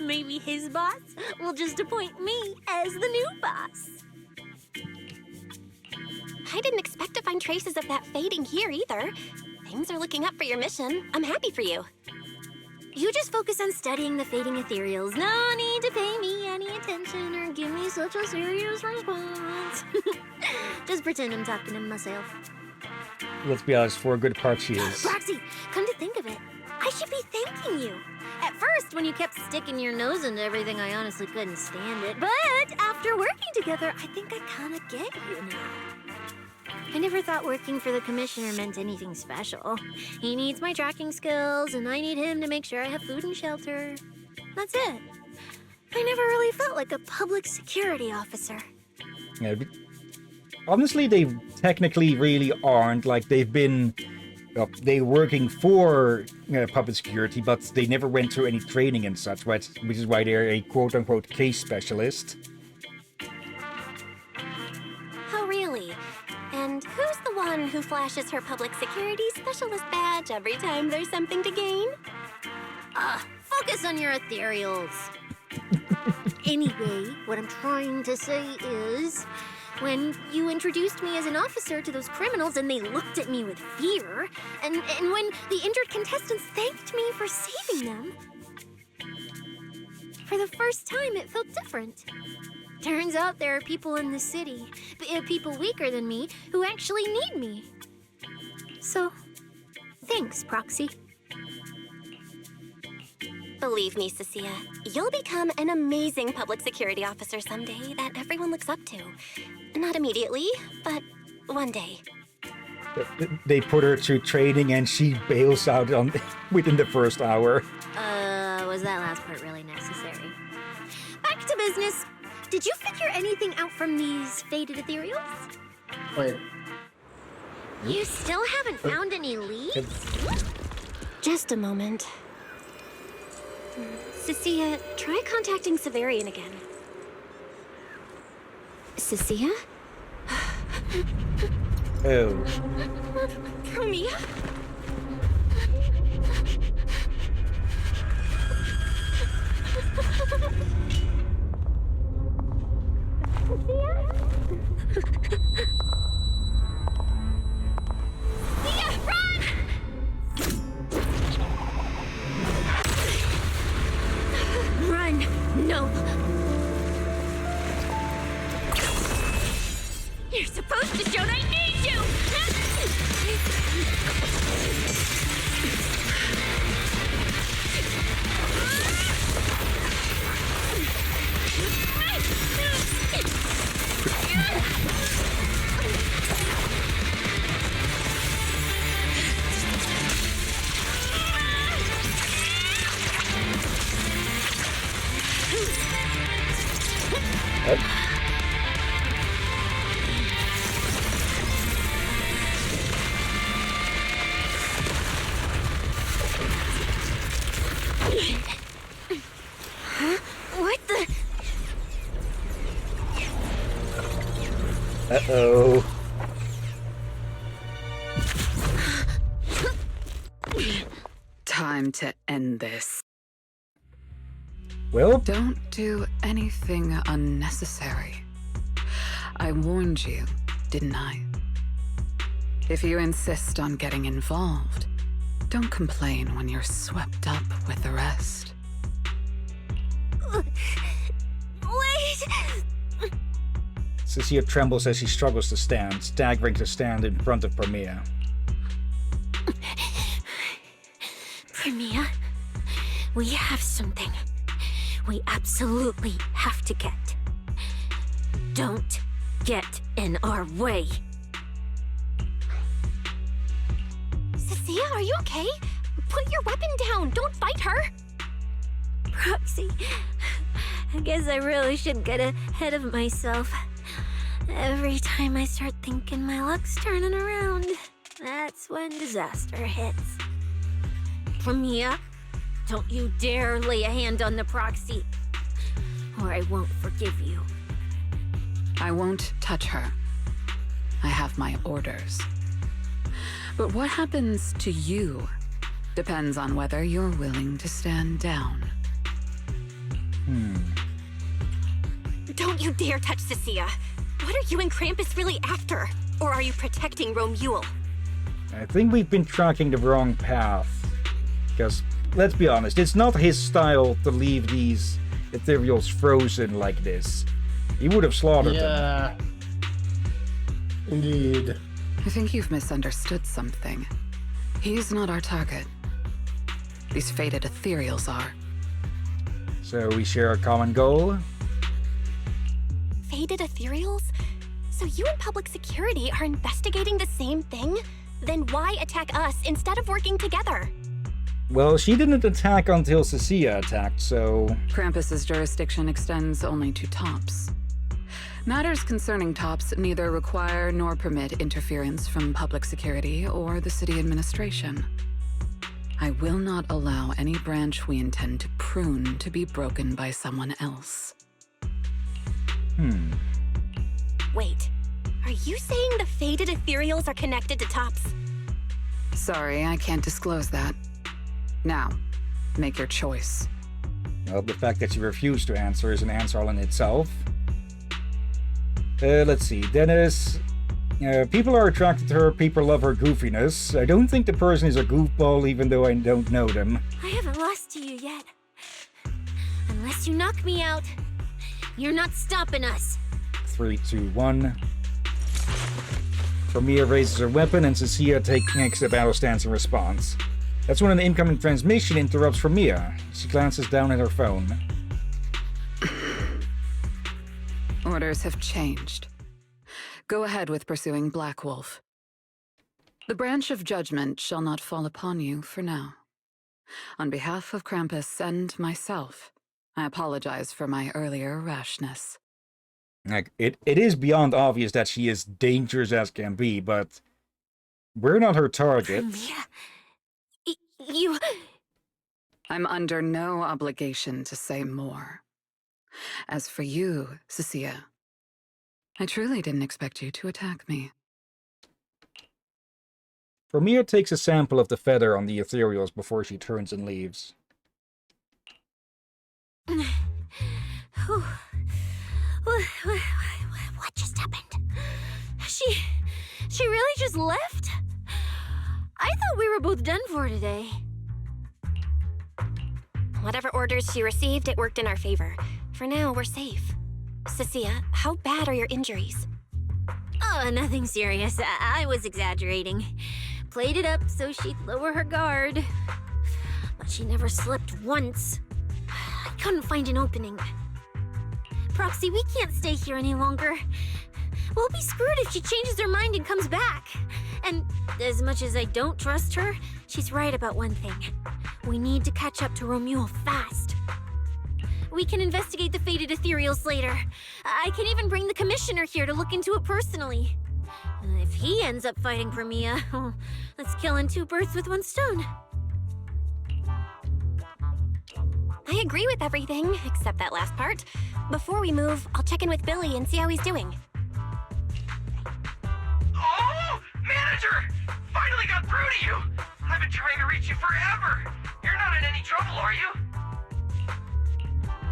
Maybe his boss will just appoint me as the new boss. I didn't expect to find traces of that fading here either. Things are looking up for your mission. I'm happy for you. You just focus on studying the fading ethereals. No need to pay me any attention or give me such a serious response. Just pretend I'm talking to myself. Let's be honest, for a good part she is. Roxy, come to think of it, I should be thanking you. At first, when you kept sticking your nose into everything, I honestly couldn't stand it. But after working together, I think I kind of get you now. I never thought working for the commissioner meant anything special. He needs my tracking skills, and I need him to make sure I have food and shelter. That's it. I never really felt like a public security officer. Yeah, honestly, they technically really aren't. Like, they've been... Well, they're working for public security, but they never went through any training and such, right? Which is why they're a quote-unquote case specialist. Oh, really? And who's the one who flashes her public security specialist badge every time there's something to gain? Focus on your ethereals. Anyway, what I'm trying to say is, when you introduced me as an officer to those criminals and they looked at me with fear, and when the injured contestants thanked me for saving them, for the first time it felt different. Turns out there are people in the city, people weaker than me, who actually need me. So, Thanks, Proxy. Believe me, Cecilia, you'll become an amazing public security officer someday that everyone looks up to. Not immediately, but one day. They put her through training and she bails out within the first hour. Was that last part really necessary? Back to business. Did you figure anything out from these faded ethereals? Wait. You still haven't found any leads? Just a moment. Cecilia, try contacting Severian again. Cecilia? Oh. Promia? Run! No! You're supposed to shout, I need you! What the? Uh-oh. Time to end this. Well, Don't do anything unnecessary. I warned you, didn't I? If you insist on getting involved, don't complain when you're swept up with the rest. Wait! Cecilia trembles as she struggles to stand, staggering to stand in front of Promia. Promia, we have something we absolutely have to get. Don't get in our way. Cecilia, are you okay? Put your weapon down. Don't fight her. Proxy, I guess I really should get ahead of myself. Every time I start thinking my luck's turning around, that's when disaster hits. Promia, don't you dare lay a hand on the Proxy, or I won't forgive you. I won't touch her. I have my orders. But what happens to you depends on whether you're willing to stand down. Don't you dare touch Cecilia. What are you and Krampus really after? Or are you protecting Romuald? I think we've been tracking the wrong path. Because, let's be honest, it's not his style to leave these ethereals frozen like this. He would have slaughtered them. Yeah. Indeed. I think you've misunderstood something. He's not our target. These faded ethereals are. So we share a common goal? Faded ethereals? So you and public security are investigating the same thing? Then why attack us instead of working together? Well, she didn't attack until Cecilia attacked, so... Krampus's jurisdiction extends only to tops. Matters concerning tops neither require nor permit interference from public security or the city administration. I will not allow any branch we intend to prune to be broken by someone else. Wait, are you saying the faded ethereals are connected to tops? Sorry, I can't disclose that. Now, make your choice. Well, the fact that she refused to answer is an answer all in itself. Let's see, Dennis... people are attracted to her, people love her goofiness. I don't think the person is a goofball even though I don't know them. I haven't lost to you yet. Unless you knock me out, you're not stopping us. 3, 2, 1. Firmia raises her weapon and Cecilia takes the battle stance in response. That's when an incoming transmission interrupts Firmia. She glances down at her phone. Orders have changed. Go ahead with pursuing Black Wolf. The branch of judgment shall not fall upon you for now. On behalf of Krampus and myself, I apologize for my earlier rashness. Like, it is beyond obvious that she is dangerous as can be, but we're not her target. You... I'm under no obligation to say more. As for you, Cecilia, I truly didn't expect you to attack me. Firmia takes a sample of the feather on the ethereals before she turns and leaves. What just happened? She really just left? I thought we were both done for today. Whatever orders she received, it worked in our favor. For now, we're safe. Cecilia, how bad are your injuries? Oh, nothing serious. I was exaggerating. Played it up so she'd lower her guard. But she never slipped once. I couldn't find an opening. Proxy, we can't stay here any longer. We'll be screwed if she changes her mind and comes back. And as much as I don't trust her, she's right about one thing. We need to catch up to Romuald fast. We can investigate the fated ethereals later. I can even bring the commissioner here to look into it personally. If he ends up fighting for Mia, that's killing two birds with one stone. I agree with everything, except that last part. Before we move, I'll check in with Billy and see how he's doing. Oh! Manager! Finally got through to you! I've been trying to reach you forever! You're not in any trouble, are you?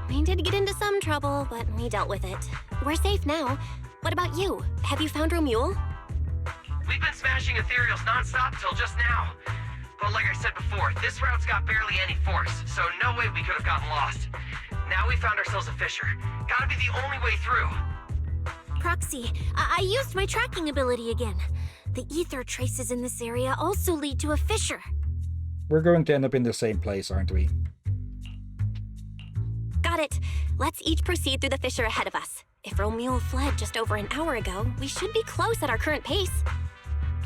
We did get into some trouble, but we dealt with it. We're safe now. What about you? Have you found Romuald? We've been smashing ethereals non-stop till just now. But like I said before, this route's got barely any force, so no way we could have gotten lost. Now we found ourselves a fissure. Gotta be the only way through. Proxy, I used my tracking ability again. The ether traces in this area also lead to a fissure. We're going to end up in the same place, aren't we? Got it. Let's each proceed through the fissure ahead of us. If Romuald fled just over an hour ago, we should be close at our current pace.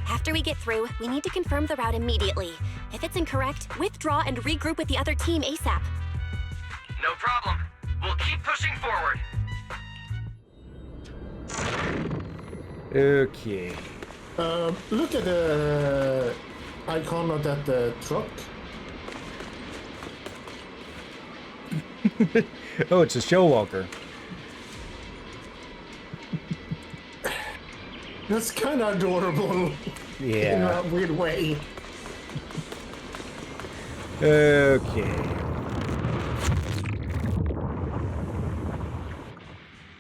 After we get through, we need to confirm the route immediately. If it's incorrect, withdraw and regroup with the other team ASAP. No problem. We'll keep pushing forward. Okay. Look at the icon of that truck. Oh, it's a show walker. That's kind of adorable. Yeah. In a weird way. Okay.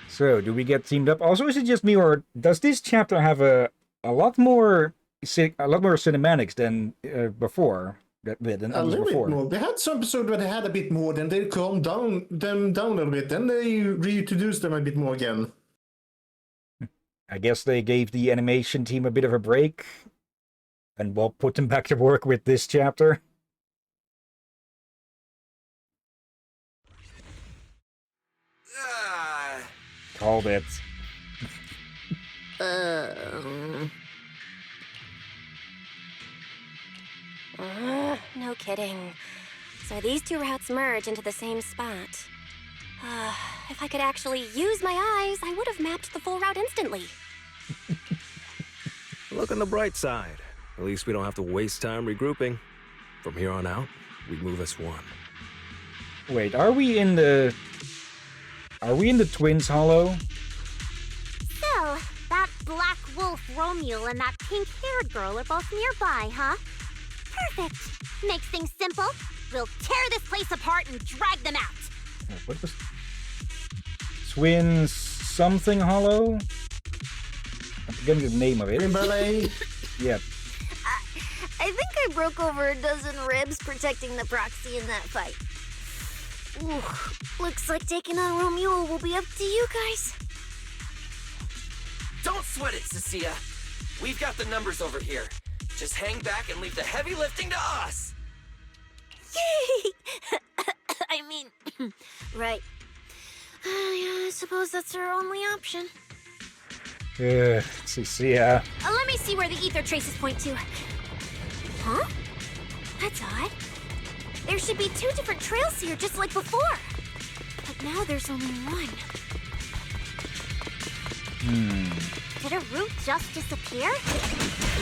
So, do we get teamed up? Also, is it just me, or does this chapter have a lot more cinematics than before? Than A little bit more. They had some episodes where they had a bit more, then they calmed them down a little bit, then they reintroduced them a bit more again. I guess they gave the animation team a bit of a break, and we'll put them back to work with this chapter. Called it. No kidding. So these two routes merge into the same spot. If I could actually use my eyes, I would have mapped the full route instantly. Look on the bright side. At least we don't have to waste time regrouping. From here on out, we move as one. Wait, are we in the Twins Hollow? So, that Black Wolf Romuald and that pink-haired girl are both nearby, huh? Perfect. Makes things simple. We'll tear this place apart and drag them out. What was Twins something Hollow? I'm forgetting the name of it. Kimberly. Yeah. I think I broke over a dozen ribs protecting the proxy in that fight. Ooh, looks like taking on Romuald will be up to you guys. Don't sweat it, Cecilia. We've got the numbers over here. Just hang back and leave the heavy lifting to us. Yay! I mean, right. Yeah, I suppose that's our only option. Let's see, yeah. Let me see where the ether traces point to. Huh? That's odd. There should be 2 different trails here, just like before. But now there's only one. Did a route just disappear?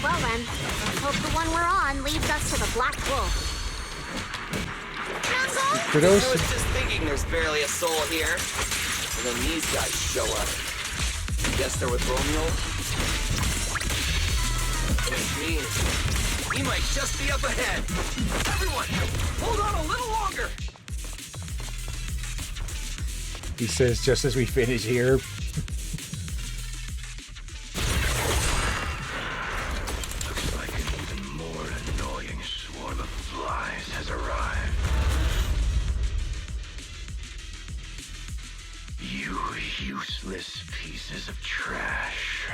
Well then, let's hope the one we're on leads us to the Black Wolf. For those... I was just thinking there's barely a soul here. And then these guys show up. Guess they're with Romeo? Which means he might just be up ahead. Everyone, hold on a little longer. He says just as we finish here. Looks like an even more annoying swarm of flies has arrived. You useless pieces of trash.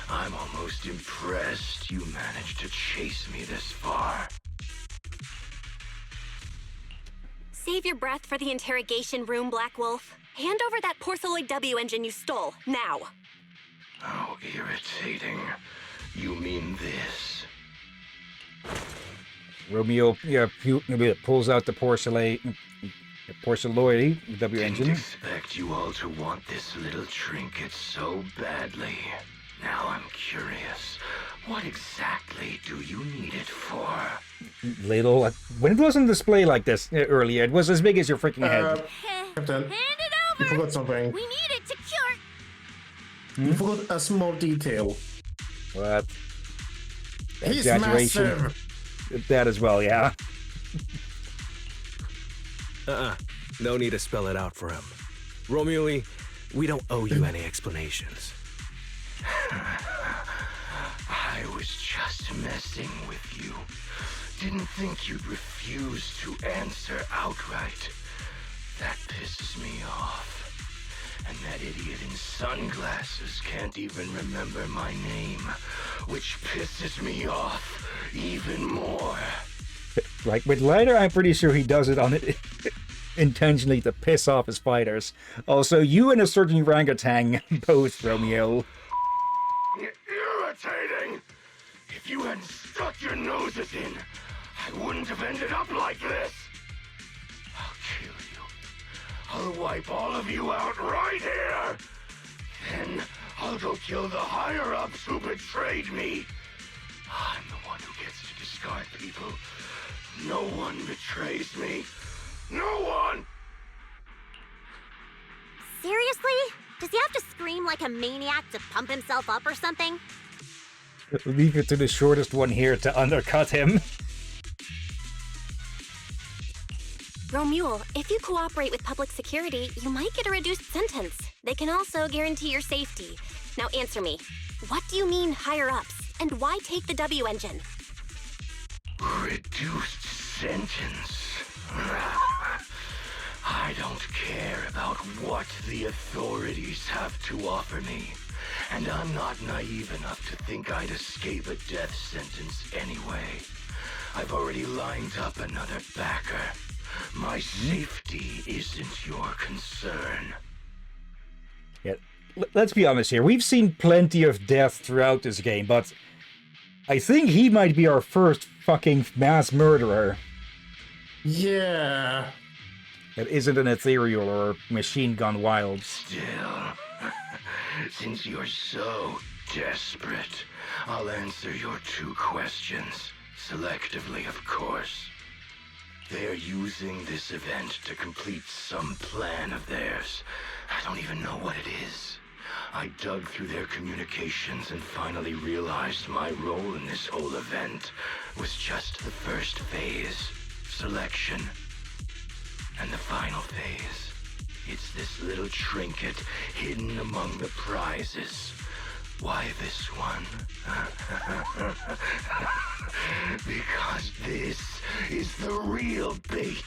I'm almost impressed you managed to chase me this far. Save your breath for the interrogation room, Black Wolf. Hand over that Porceloid W engine you stole, now. How irritating. You mean this? Romeo, yeah, pulls out the Porceloid W engine. Didn't expect you all to want this little trinket so badly. Now I'm curious. What exactly do you need it for? Little. When it was on display like this earlier, it was as big as your freaking head. Captain, Hand it over! you forgot something. We need it to cure... You forgot a small detail. What? He's Exaggeration. massive! That as well, yeah. No need to spell it out for him. Romeo, we don't owe you any explanations. I was just messing with you. Didn't think you'd refuse to answer outright. That pisses me off. And that idiot in sunglasses can't even remember my name, which pisses me off even more. Like with Lighter, I'm pretty sure he does it on it intentionally to piss off his fighters. Also, you and a certain orangutan both, Romeo. Irritating! If you hadn't stuck your noses in, I wouldn't have ended up like this. I'll kill you. I'll wipe all of you out right here. Then I'll go kill the higher-ups who betrayed me. I'm the one who gets to discard people. No one betrays me. No one! Seriously? Does he have to scream like a maniac to pump himself up or something? Leave it to the shortest one here to undercut him. Romule, if you cooperate with public security, you might get a reduced sentence. They can also guarantee your safety. Now answer me. What do you mean higher-ups? And why take the W engine? Reduced sentence. I don't care about what the authorities have to offer me. And I'm not naive enough to think I'd escape a death sentence anyway. I've already lined up another backer. My safety isn't your concern. Yeah, let's be honest here. We've seen plenty of death throughout this game, but I think he might be our first fucking mass murderer. Yeah. That isn't an ethereal or machine gun wild. Still, since you're so desperate, I'll answer your 2 questions. Selectively, of course. They're using this event to complete some plan of theirs. I don't even know what it is. I dug through their communications and finally realized my role in this whole event was just the first phase, selection. And the final phase, it's this little trinket hidden among the prizes. Why this one? Because this is the real bait.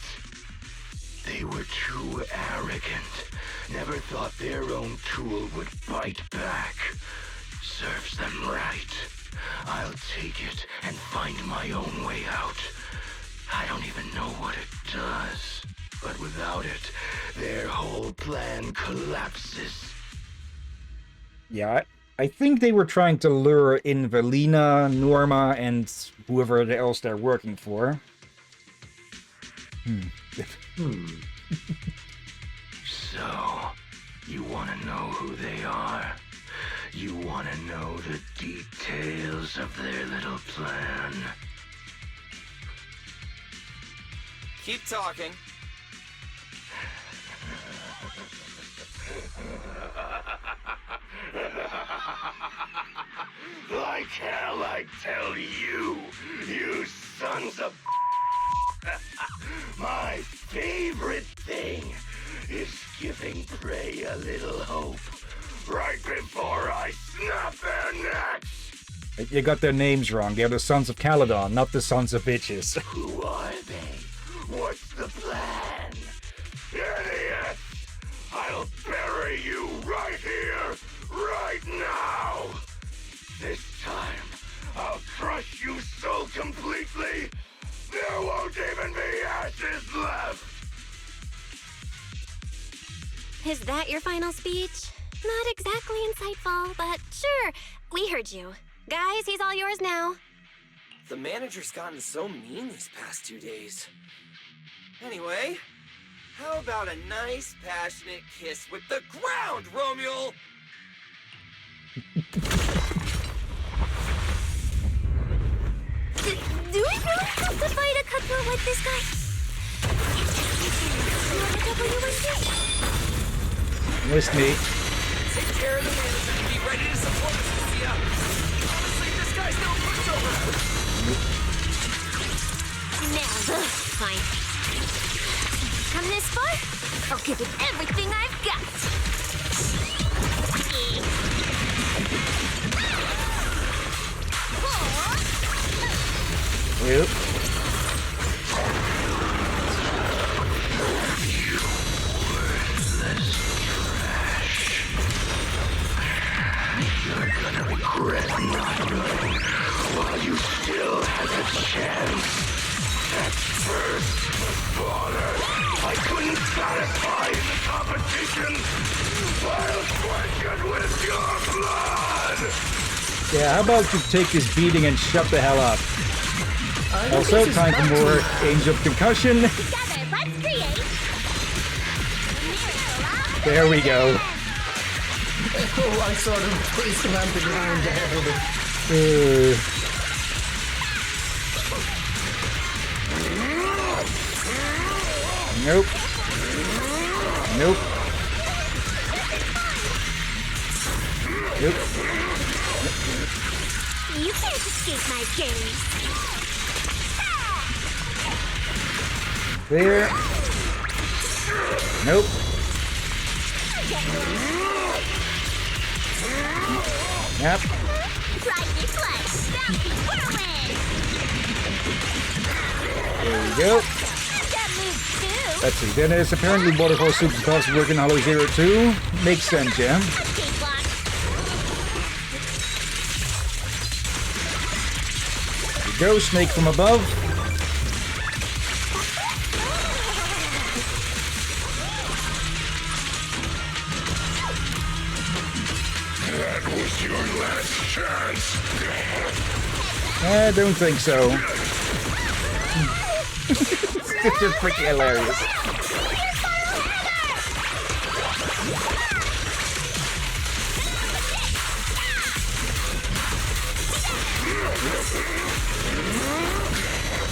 They were too arrogant. Never thought their own tool would bite back. Serves them right. I'll take it and find my own way out. I don't even know what it does, but without it, their whole plan collapses. Yeah, I think they were trying to lure in Velina, Norma, and whoever else they're working for. So, you want to know who they are? You want to know the details of their little plan? Keep talking. Like hell, I tell you, you sons of my favorite thing is giving prey a little hope right before I snap their necks. You got their names wrong. They're the Sons of Caledon, not the Sons of Bitches. Who are they? What's the plan? Idiots! I'll bury you right here, right now! This time, I'll crush you so completely, there won't even be ashes left! Is that your final speech? Not exactly insightful, but sure, we heard you. Guys, he's all yours now. The manager's gotten so mean these past 2 days. Anyway, how about a nice, passionate kiss with the ground, Romuald? Do we really have to fight a cutthroat like this guy? Missed me. Take care of the manager and be ready to support us, Lucia. Honestly, this guy's no pushover. Now, fine. Come this far? I'll give it everything I've got. Yep. You're gonna regret not running while you still have a chance. At first, father, I couldn't satisfy the competition while quenching with your blood! Yeah, how about you take this beating and shut the hell up? Also, time for more Angel of Concussion. Together, let's create. There we go. Oh, I saw them face ramping around the head of Nope. Nope. Nope. You can't escape my gaze. There. Nope. Yep. Lightning flash, bouncy whirlwind. There we go. That moves too. Let's see. Then there's apparently Waterfall Super Class work in Hollow 02. Makes sense, yeah. Escape block. There we go. Snake from above. That was your last chance. I don't think so. It's just freaking hilarious.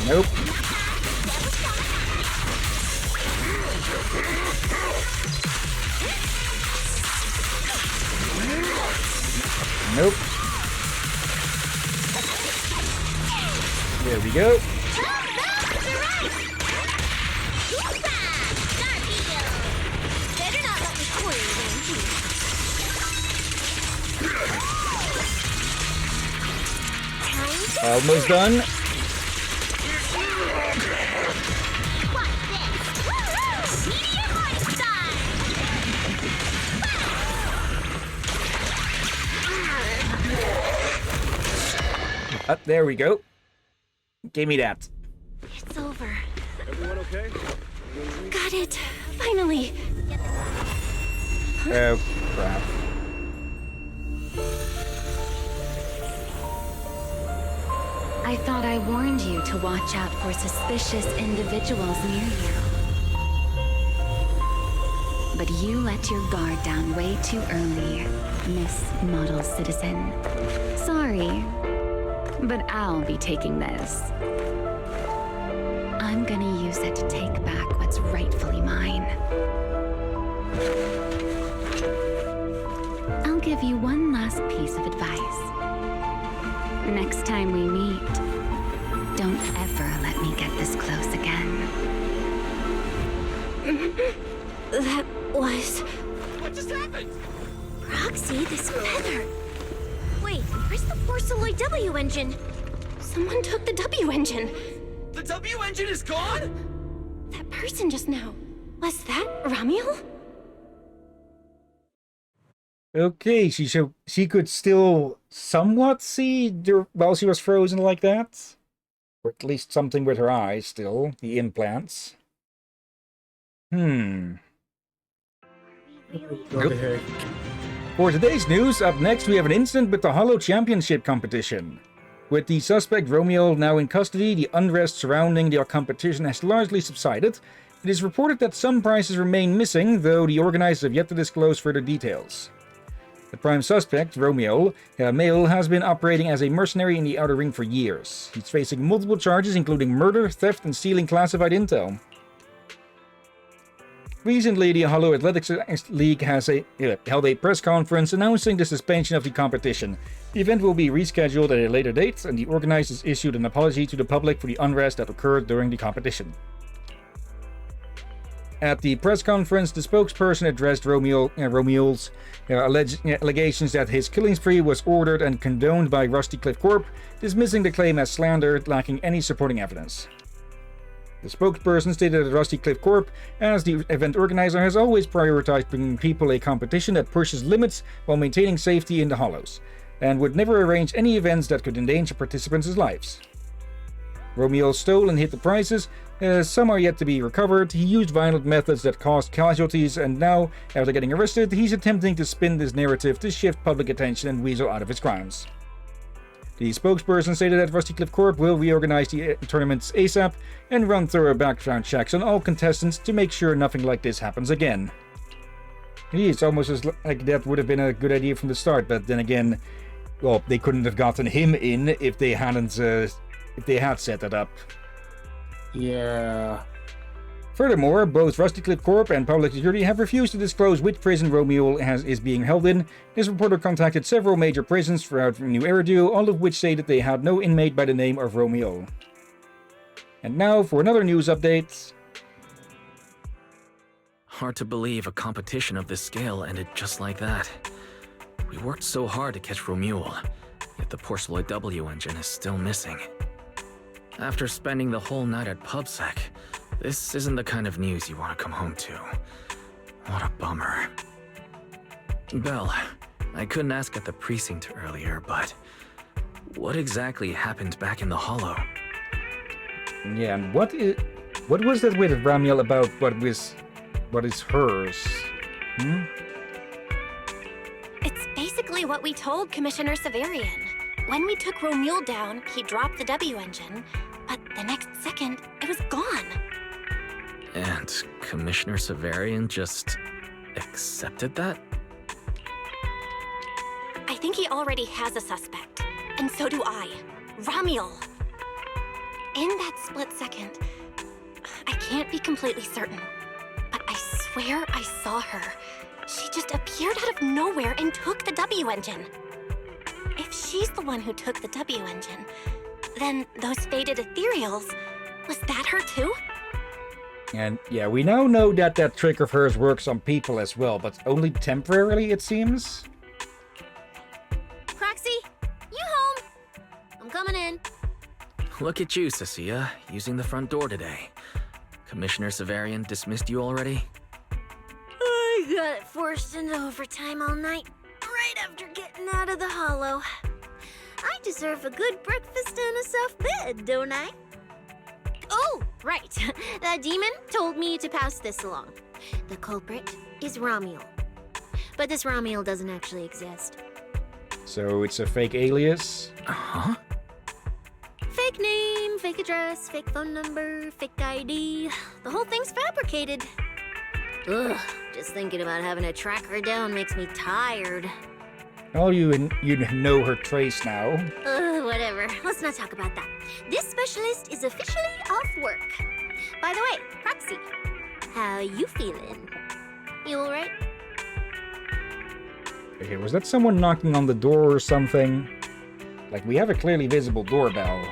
Nope. Nope. There we go. Better not let me corner you around here. Time to Almost done. watch this. Woo-hoo! Meteor Monster! There we go. Give me that. It's over. Everyone okay? Got it. Finally. Oh, crap. I thought I warned you to watch out for suspicious individuals near you. But you let your guard down way too early, Miss Model Citizen. Sorry, but I'll be taking this. I'm gonna use it to take back what's rightfully mine. I'll give you one last piece of advice. Next time we meet, don't ever let me get this close again. That was... What just happened? Roxy, this feather. Wait, where's the Porceloid W engine? Someone took the W engine. The W engine is gone? That person just now. Was that Ramiel? Okay, she could still somewhat see while she was frozen like that. Or at least something with her eyes still, the implants. What the heck? For today's news, up next we have an incident with the Hollow Championship competition. With the suspect Romeo now in custody, the unrest surrounding the competition has largely subsided. It is reported that some prizes remain missing, though the organizers have yet to disclose further details. The prime suspect, Romeo, a male, has been operating as a mercenary in the Outer Ring for years. He's facing multiple charges including murder, theft, and stealing classified intel. Recently, the Hollow Athletics League has held a press conference announcing the suspension of the competition. The event will be rescheduled at a later date, and the organizers issued an apology to the public for the unrest that occurred during the competition. At the press conference, the spokesperson addressed Romeo's allegations that his killing spree was ordered and condoned by Rusty Cliff Corp, dismissing the claim as slander, lacking any supporting evidence. The spokesperson stated that Rusty Cliff Corp, as the event organizer, has always prioritized bringing people a competition that pushes limits while maintaining safety in the Hollows, and would never arrange any events that could endanger participants' lives. Romeo stole and hid the prizes. Some are yet to be recovered. He used violent methods that caused casualties, and now, after getting arrested, he's attempting to spin this narrative to shift public attention and weasel out of his crimes. The spokesperson stated that Rusty Cliff Corp will reorganize the tournaments ASAP and run thorough background checks on all contestants to make sure nothing like this happens again. It's almost as like that would have been a good idea from the start, but then again, well, they couldn't have gotten him in if they hadn't, if they had set that up. Yeah. Furthermore, both Rusty Cliff Corp and Public Security have refused to disclose which prison Romeo is being held in. This reporter contacted several major prisons throughout New Eridu, all of which say that they had no inmate by the name of Romeo. And now for another news update. Hard to believe a competition of this scale ended just like that. We worked so hard to catch Romeo, yet the Porceloid W engine is still missing. After spending the whole night at PubSec, this isn't the kind of news you want to come home to. What a bummer. Belle, I couldn't ask at the precinct earlier, but what exactly happened back in the Hollow? Yeah, and what was that with Ramiel about what is hers? It's basically what we told Commissioner Severian. When we took Romeo down, he dropped the W engine, but the next second, it was gone. And Commissioner Severian just accepted that? I think he already has a suspect, and so do I. Ramiel. In that split second, I can't be completely certain, but I swear I saw her. She just appeared out of nowhere and took the W engine. If she's the one who took the W engine, then those faded ethereals, was that her too? And yeah, we now know that that trick of hers works on people as well, but only temporarily, it seems. Proxy, you home? I'm coming in. Look at you, Cecilia, using the front door today. Commissioner Severian dismissed you already? I got forced into overtime all night, right after getting out of the Hollow. I deserve a good breakfast and a soft bed, don't I? Oh, right. That demon told me to pass this along. The culprit is Romuel. But this Romuel doesn't actually exist. So it's a fake alias? Huh? Fake name, fake address, fake phone number, fake ID. The whole thing's fabricated. Ugh, just thinking about having to track her down makes me tired. Oh, you know her trace now. Whatever. Let's not talk about that. This specialist is officially off work. By the way, Proxy, how you feeling? You alright? Okay, was that someone knocking on the door or something? Like, we have a clearly visible doorbell.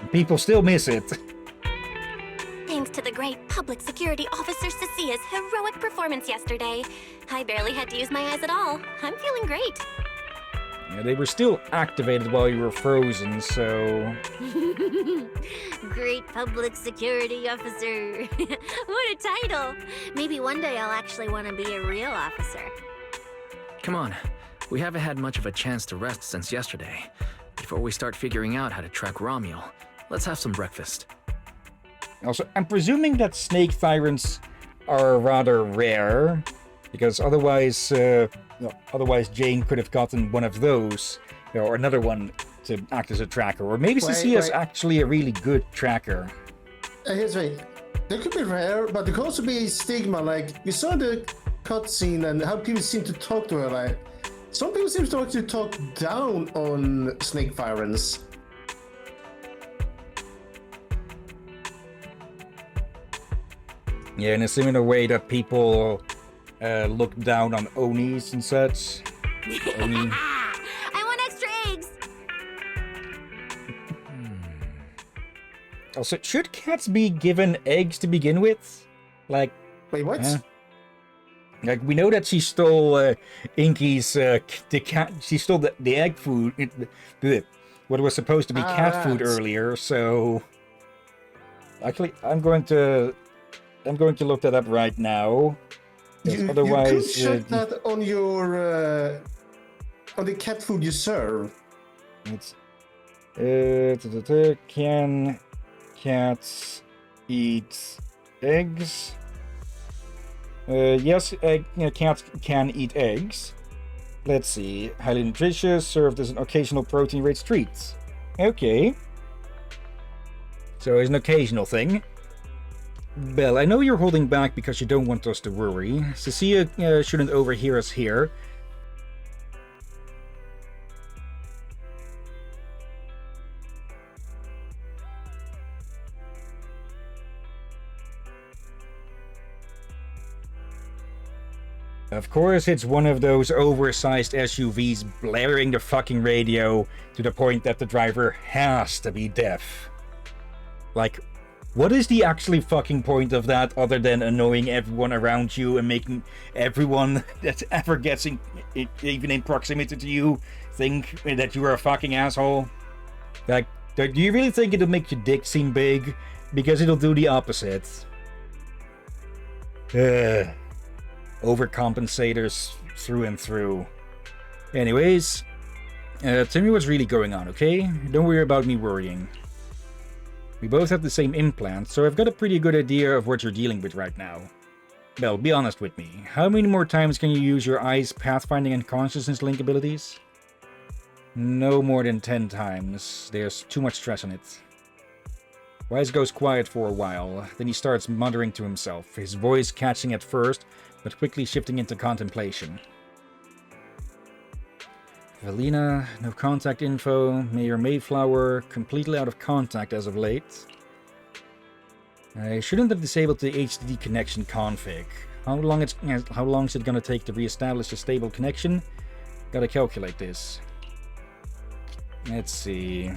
And people still miss it. Thanks to the great public security officer Cecia's heroic performance yesterday, I barely had to use my eyes at all. I'm feeling great. Yeah, they were still activated while you were frozen, so... Great public security officer. What a title. Maybe one day I'll actually want to be a real officer. Come on. We haven't had much of a chance to rest since yesterday. Before we start figuring out how to track Romuel, let's have some breakfast. Also, I'm presuming that snake tyrants are rather rare, because otherwise Jane could have gotten one of those, or another one to act as a tracker, or maybe Cecia's actually a really good tracker. Here's the thing. They could be rare, but there could also be a stigma. Like, you saw the cutscene and how people seem to talk to her. Like, some people seem to actually talk down on snake tyrants. Yeah, in a similar way that people look down on Onis and such. Oni. I want extra eggs! Also, should cats be given eggs to begin with? Like... Wait, what? Like, we know that she stole Inky's the cat. She stole the egg food, what was supposed to be cat food earlier. So, actually, I'm going to look that up right now. You Otherwise, could check that on your on the cat food you serve. It's can cats eat eggs? Yes, cats can eat eggs. Let's see. Highly nutritious, served as an occasional protein-rich treat. Okay. So it's an occasional thing. Belle, I know you're holding back because you don't want us to worry. Cecilia shouldn't overhear us here. Of course, it's one of those oversized SUVs blaring the fucking radio to the point that the driver has to be deaf. Like, what is the actually fucking point of that other than annoying everyone around you and making everyone that ever gets even in proximity to you think that you're a fucking asshole? Like, do you really think it'll make your dick seem big? Because it'll do the opposite. Overcompensators through and through. Anyways, tell me what's really going on, okay? Don't worry about me worrying. We both have the same implant, so I've got a pretty good idea of what you're dealing with right now. Well, be honest with me. How many more times can you use your eyes, pathfinding, and consciousness link abilities? No more than 10 times. There's too much stress on it. Wise goes quiet for a while, then he starts muttering to himself, his voice catching at first, but quickly shifting into contemplation. Valina, no contact info. Mayor Mayflower, completely out of contact as of late. I shouldn't have disabled the HDD connection config. How long is it gonna take to reestablish a stable connection? Gotta calculate this. Let's see.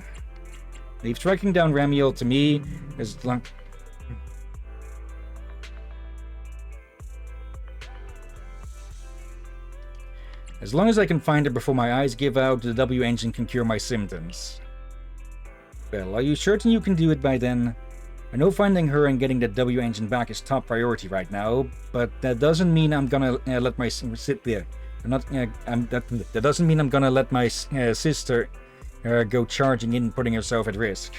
Leave tracking down Ramiel to me as long... As long as I can find her before my eyes give out, the W engine can cure my symptoms. Well, are you certain you can do it by then? I know finding her and getting the W engine back is top priority right now, but that doesn't mean I'm gonna let my sit there. That doesn't mean I'm gonna let my sister go charging in, putting herself at risk.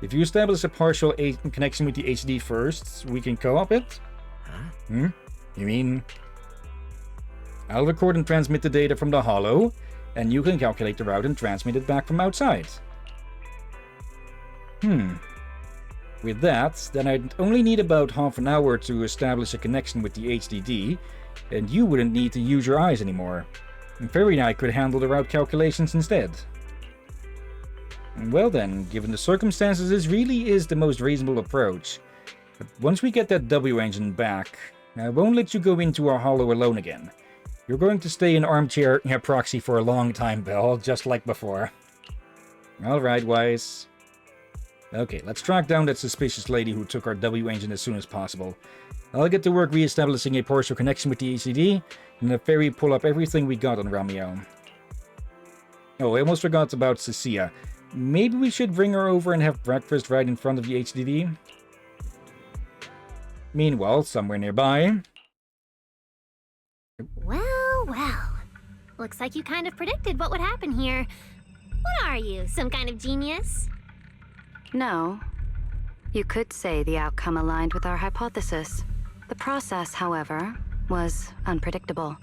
If you establish a partial connection with the HD first, we can co-op it? You mean... I'll record and transmit the data from the holo, and you can calculate the route and transmit it back from outside. With that, then I'd only need about half an hour to establish a connection with the HDD, and you wouldn't need to use your eyes anymore. And Fairy and I could handle the route calculations instead. Well then, given the circumstances, this really is the most reasonable approach. But once we get that W engine back, I won't let you go into our holo alone again. You're going to stay in armchair proxy for a long time, Belle, just like before. Alright, Wise. Okay, let's track down that suspicious lady who took our W engine as soon as possible. I'll get to work re-establishing a partial connection with the HDD, and the Fairy pull up everything we got on Romeo. Oh, I almost forgot about Cecilia. Maybe we should bring her over and have breakfast right in front of the HDD? Meanwhile, somewhere nearby... Well, well. Looks like you kind of predicted what would happen here. What are you, some kind of genius? No. You could say the outcome aligned with our hypothesis. The process, however, was unpredictable.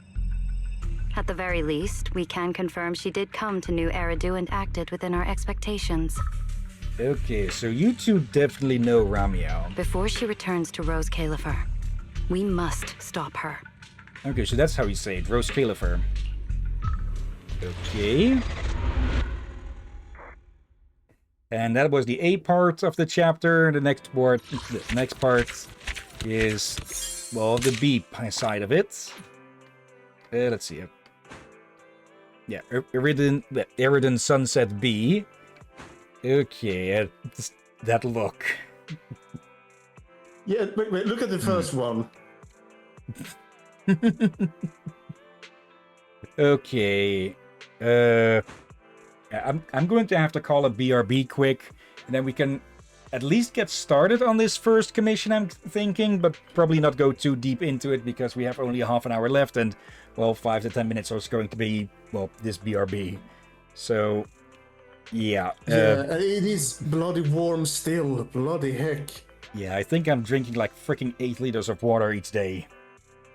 At the very least, we can confirm she did come to New Eridu and acted within our expectations. Okay, so you two definitely know Romeo. Before she returns to Rose Califer, we must stop her. Okay, so that's how you say it, Rose Califer. Okay. And that was the A part of the chapter. The next part is, well, the B side of it. Let's see. Yeah, Eridan Sunset B. Okay, that look. Yeah, wait, look at the first one. Okay. I'm going to have to call a BRB quick, and then we can at least get started on this first commission, I'm thinking, but probably not go too deep into it because we have only a half an hour left, and, well, 5 to 10 minutes is going to be, well, this BRB. So, yeah. It is bloody warm still, bloody heck. Yeah, I think I'm drinking like freaking 8 liters of water each day.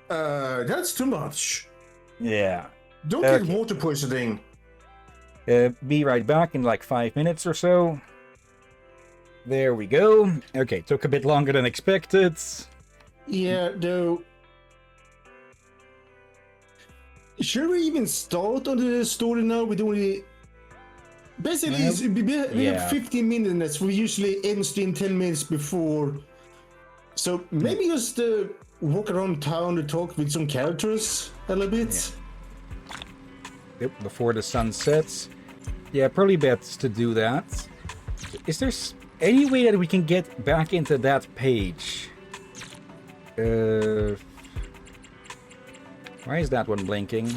That's too much. Yeah. Don't get water poisoning. Be right back in like 5 minutes or so. There we go. Okay, took a bit longer than expected. Yeah, though. Should we even start on the story now with only... Basically, we have 15 minutes. We usually end stream 10 minutes before. So maybe just walk around town to talk with some characters a little bit. Yeah. Yep, before the sun sets. Yeah, probably best to do that. Is there any way that we can get back into that page? Why is that one blinking?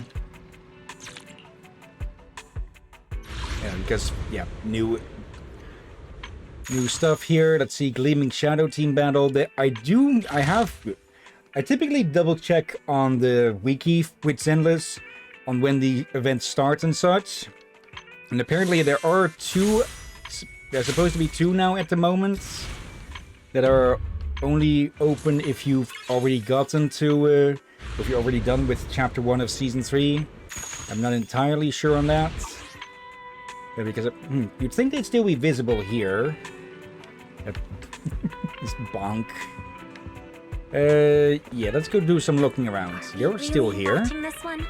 Yeah, because, yeah, new stuff here. Let's see, Gleaming Shadow Team Battle. I typically double check on the wiki with Zenless on when the events start and such. And apparently there's supposed to be 2 now at the moment that are only open if you've already gotten to, if you're already done with chapter 1 of season 3. I'm not entirely sure on that. Because you'd think they'd still be visible here. This bonk. Yeah, let's go do some looking around. You're still here. This one?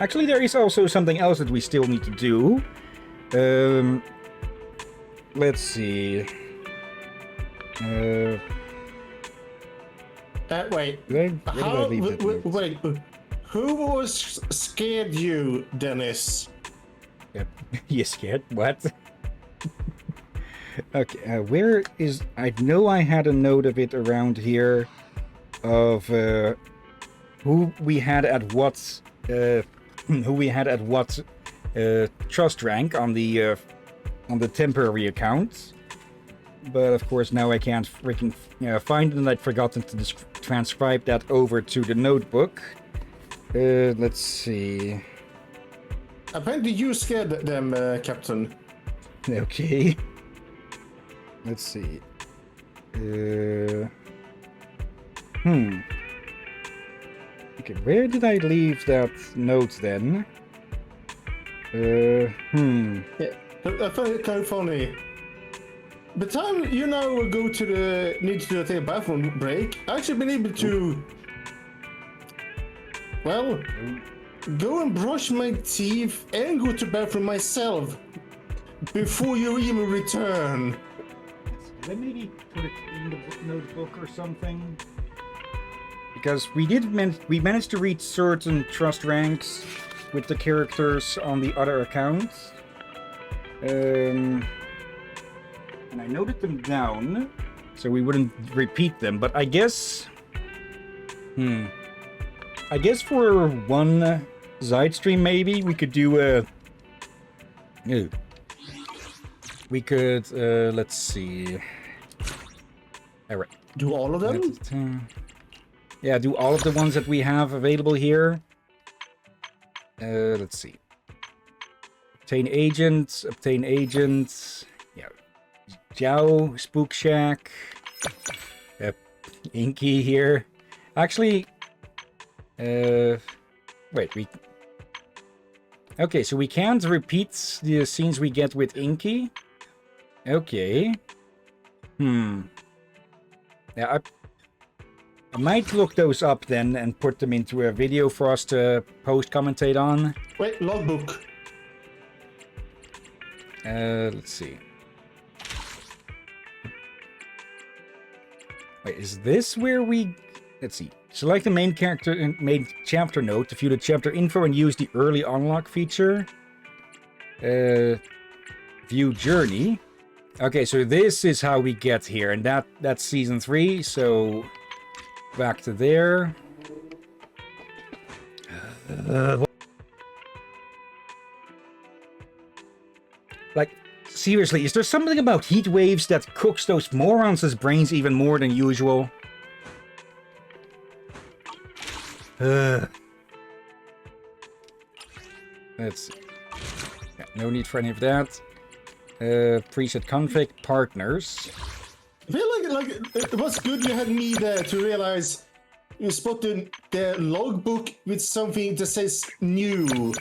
Actually, there is also something else that we still need to do. Let's see. Wait. Wait. Who was scared you, Dennis? You scared? What? Okay, where is... I know I had a note of it around here of who we had at what trust rank on the temporary account. But of course now I can't freaking find it, and I'd forgotten to transcribe that over to the notebook. Let's see. Apparently you scared them, Captain. Okay. Let's see. Okay, where did I leave that note then? Yeah, I find it kind of funny. The time you now go to need to take a bathroom break, I actually been able to, well, go and brush my teeth and go to the bathroom myself before you even return. Let me maybe put it in the notebook or something. Because we managed to reach certain trust ranks with the characters on the other accounts. And I noted them down, so we wouldn't repeat them, but I guess... I guess for one side stream maybe, we could do a... We could, let's see... Alright. Do all of them? Yeah, do all of the ones that we have available here. Let's see. Obtain agents, yeah. Jiao, Spook Shack, Inky here. Actually, wait, okay, so we can't repeat the scenes we get with Inky. Okay. Yeah, I might look those up then and put them into a video for us to post-commentate on. Wait, logbook. Let's see. Wait, is this where we... Let's see. Select the main character and main chapter note to view the chapter info and use the early unlock feature. View journey. Okay, so this is how we get here, and that's season 3, so... Back to there. Like, seriously, is there something about heat waves that cooks those morons' brains even more than usual? Let's see. Yeah, no need for any of that. Preset config, partners. I feel like it was good you had me there to realize you spotted the logbook with something that says new.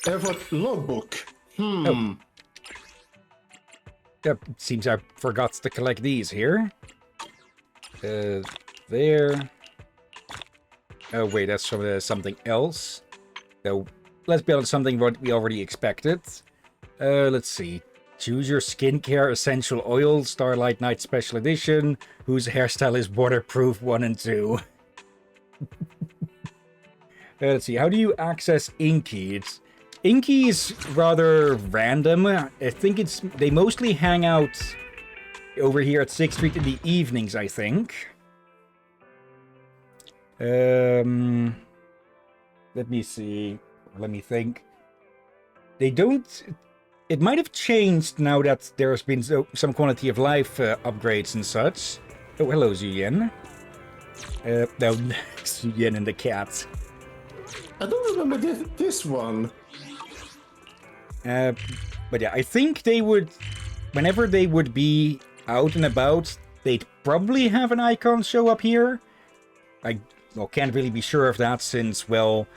Therefore, logbook. Oh. Yeah, seems I forgot to collect these here. There. Oh wait, that's from something else. So let's build something what we already expected. Let's see. Choose your skincare essential oil, Starlight Night Special Edition, whose hairstyle is waterproof 1 and 2. Let's see, how do you access Inky? Inky is rather random. I think they mostly hang out over here at 6th Street in the evenings, I think. Let me see. Let me think. They don't... It might have changed now that there's been some quality of life upgrades and such. Oh, hello, Hillyan. No, Hillyan and the cat. I don't remember this one. But yeah, I think they would... Whenever they would be out and about, they'd probably have an icon show up here. I can't really be sure of that since, well,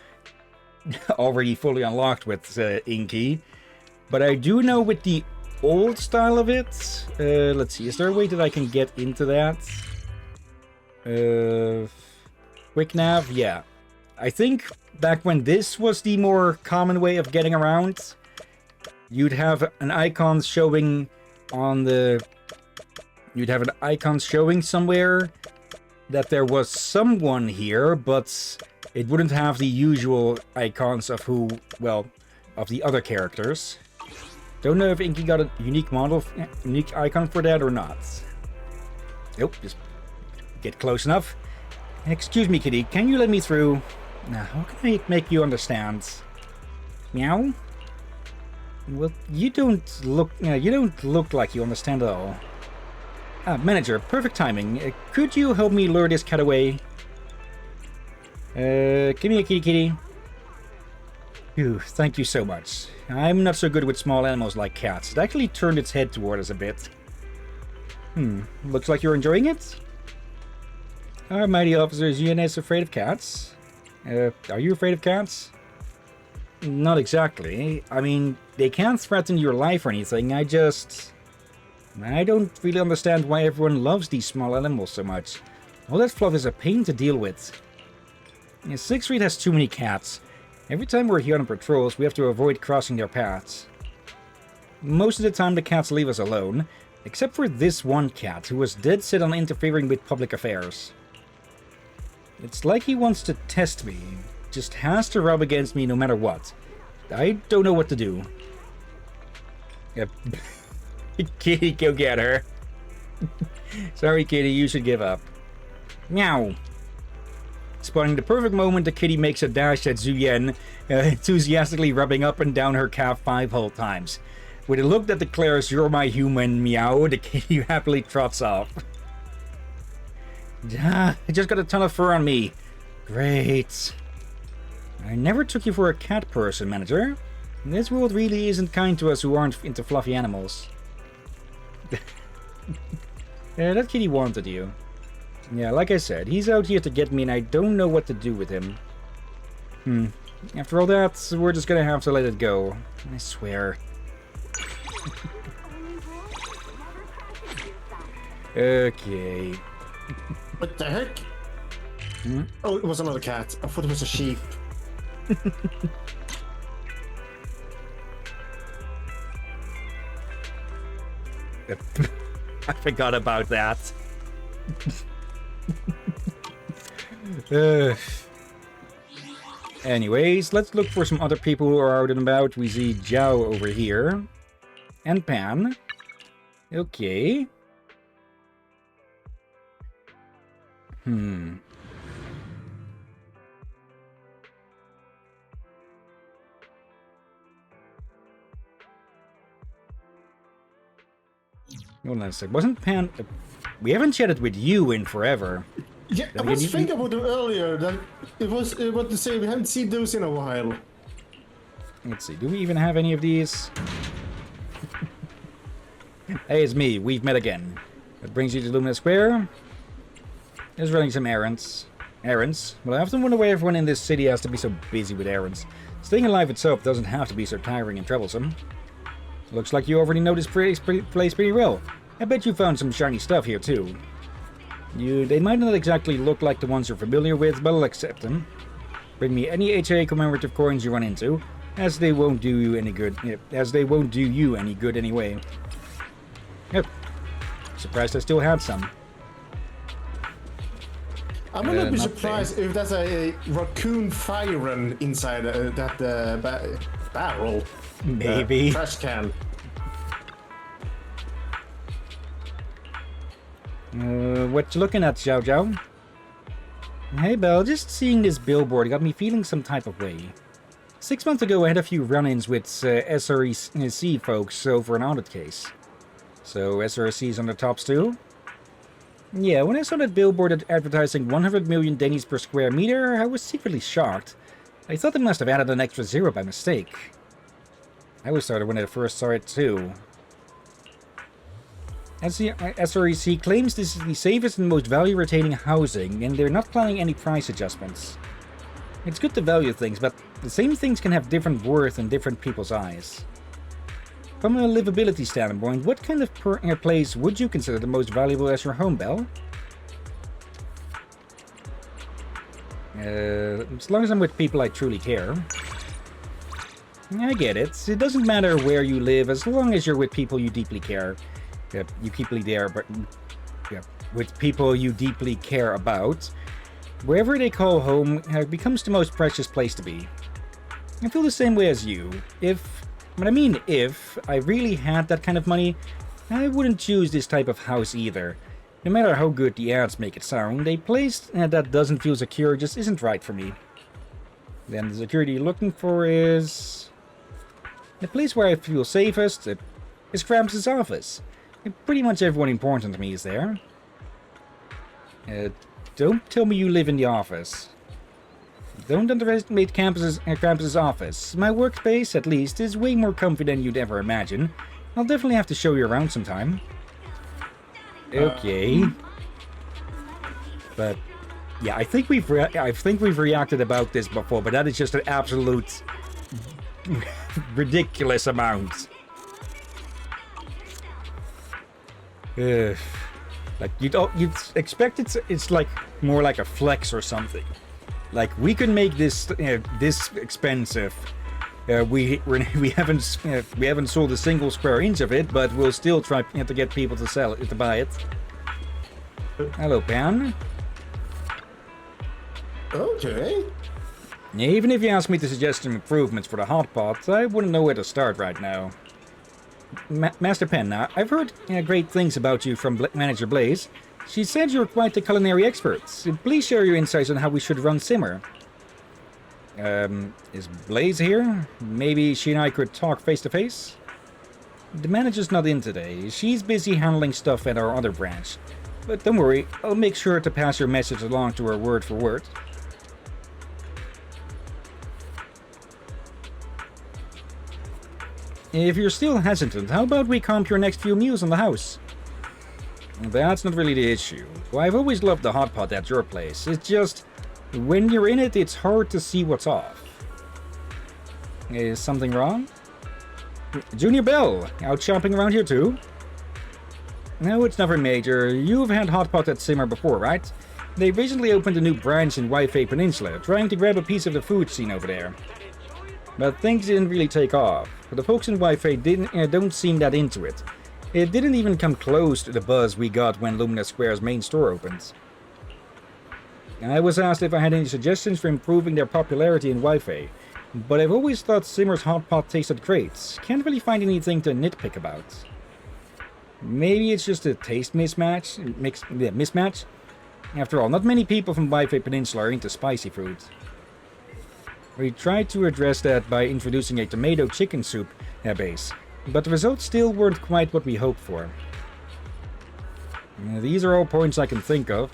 already fully unlocked with Inky. But I do know with the old style of it... let's see, is there a way that I can get into that? Quick nav? Yeah. I think back when this was the more common way of getting around, you'd have an icon showing on the... You'd have an icon showing somewhere that there was someone here, but it wouldn't have the usual icons of who, well, of the other characters. Don't know if Inky got a unique icon for that or not. Nope, just get close enough. Excuse me, kitty, can you let me through? Now, how can I make you understand? Meow? Well, you don't look like you understand at all. Ah, manager, perfect timing. Could you help me lure this cat away? Give me a kitty. Phew, thank you so much. I'm not so good with small animals like cats. It actually turned its head toward us a bit. Looks like you're enjoying it? Our mighty officer Zenless is afraid of cats. Are you afraid of cats? Not exactly. I mean, they can't threaten your life or anything. I don't really understand why everyone loves these small animals so much. All that fluff is a pain to deal with. 6th Street has too many cats. Every time we're here on patrols, we have to avoid crossing their paths. Most of the time the cats leave us alone, except for this one cat who was dead set on interfering with public affairs. It's like he wants to test me. Just has to rub against me no matter what. I don't know what to do. Yep. Kitty, go get her. Sorry, Kitty, you should give up. Meow. Spotting the perfect moment, the kitty makes a dash at Hillyan, enthusiastically rubbing up and down her calf 5 whole times. With a look that declares, "You're my human, meow," the kitty happily trots off. I just got a ton of fur on me. Great. I never took you for a cat person, manager. This world really isn't kind to us who aren't into fluffy animals. That kitty wanted you. Yeah, like I said, he's out here to get me and I don't know what to do with him. After all that, we're just gonna have to let it go. I swear. Okay. What the heck? Oh, it was another cat. I thought it was a sheep. I forgot about that. Anyways, let's look for some other people who are out and about. We see Zhao over here. And Pan. Okay. Hold on a sec. Wasn't Pan... We haven't chatted with you in forever. Yeah, I was thinking about them earlier. That it was what to say. We haven't seen those in a while. Let's see. Do we even have any of these? Hey, it's me. We've met again. That brings you to Lumina Square. Just running some errands. Errands? Well, I often wonder why everyone in this city has to be so busy with errands. Staying alive itself doesn't have to be so tiring and troublesome. Looks like you already know this place pretty well. I bet you found some shiny stuff here, too. They might not exactly look like the ones you're familiar with, but I'll accept them. Bring me any HA commemorative coins you run into, as they won't do you any good. Anyway. Yep. Surprised I still had some. I would not be surprised if there's a raccoon fire inside that barrel. Maybe. Trash can. What you looking at, Zhao Zhao? Hey, Belle, just seeing this billboard got me feeling some type of way. 6 months ago, I had a few run-ins with SRC folks over an audit case. So, SRC's on the tops too? Yeah, when I saw that billboard advertising 100 million Dennies per square meter, I was secretly shocked. I thought they must have added an extra zero by mistake. I was startled when I first saw it too. SREC claims this is the safest and most value-retaining housing, and they're not planning any price adjustments. It's good to value things, but the same things can have different worth in different people's eyes. From a livability standpoint, what kind of place would you consider the most valuable as your home, Belle? As long as I'm with people I truly care. I get it. It doesn't matter where you live, as long as you're with people you deeply care. With people you deeply care about. Wherever they call home becomes the most precious place to be. I feel the same way as you. If I really had that kind of money, I wouldn't choose this type of house either. No matter how good the ads make it sound, a place that doesn't feel secure just isn't right for me. Then the security you're looking for is... the place where I feel safest is Cramps' office. Pretty much everyone important to me is there. Don't tell me you live in the office. Don't underestimate Campus's office. My workspace, at least, is way more comfy than you'd ever imagine. I'll definitely have to show you around sometime. Okay. But yeah, I think we've reacted about this before, but that is just an absolute ridiculous amount. Like you'd expect it's like more like a flex or something. Like we can make this this expensive. We haven't sold a single square inch of it, but we'll still try to get people to buy it. Hello, Pan. Okay. Even if you ask me to suggest some improvements for the hot pot, I wouldn't know where to start right now. Master Pen, I've heard great things about you from Manager Blaze. She said you're quite the culinary expert. Please share your insights on how we should run Simmer. Is Blaze here? Maybe she and I could talk face to face? The manager's not in today. She's busy handling stuff at our other branch. But don't worry, I'll make sure to pass your message along to her word for word. If you're still hesitant, how about we comp your next few meals in the house? That's not really the issue. Well, I've always loved the hot pot at your place. It's just, when you're in it, it's hard to see what's off. Is something wrong? Junior Bell, out shopping around here too? No, it's never major. You've had hot pot at Simmer before, right? They recently opened a new branch in Wi-Fi Peninsula, trying to grab a piece of the food scene over there. But things didn't really take off. The folks in Wi-Fi don't seem that into it. It didn't even come close to the buzz we got when Lumina Square's main store opened. I was asked if I had any suggestions for improving their popularity in Wi-Fi, but I've always thought Simmer's hot pot tasted great. Can't really find anything to nitpick about. Maybe it's just a taste mismatch? After all, not many people from Wi-Fi Peninsula are into spicy food. We tried to address that by introducing a tomato chicken soup base, but the results still weren't quite what we hoped for. These are all points I can think of.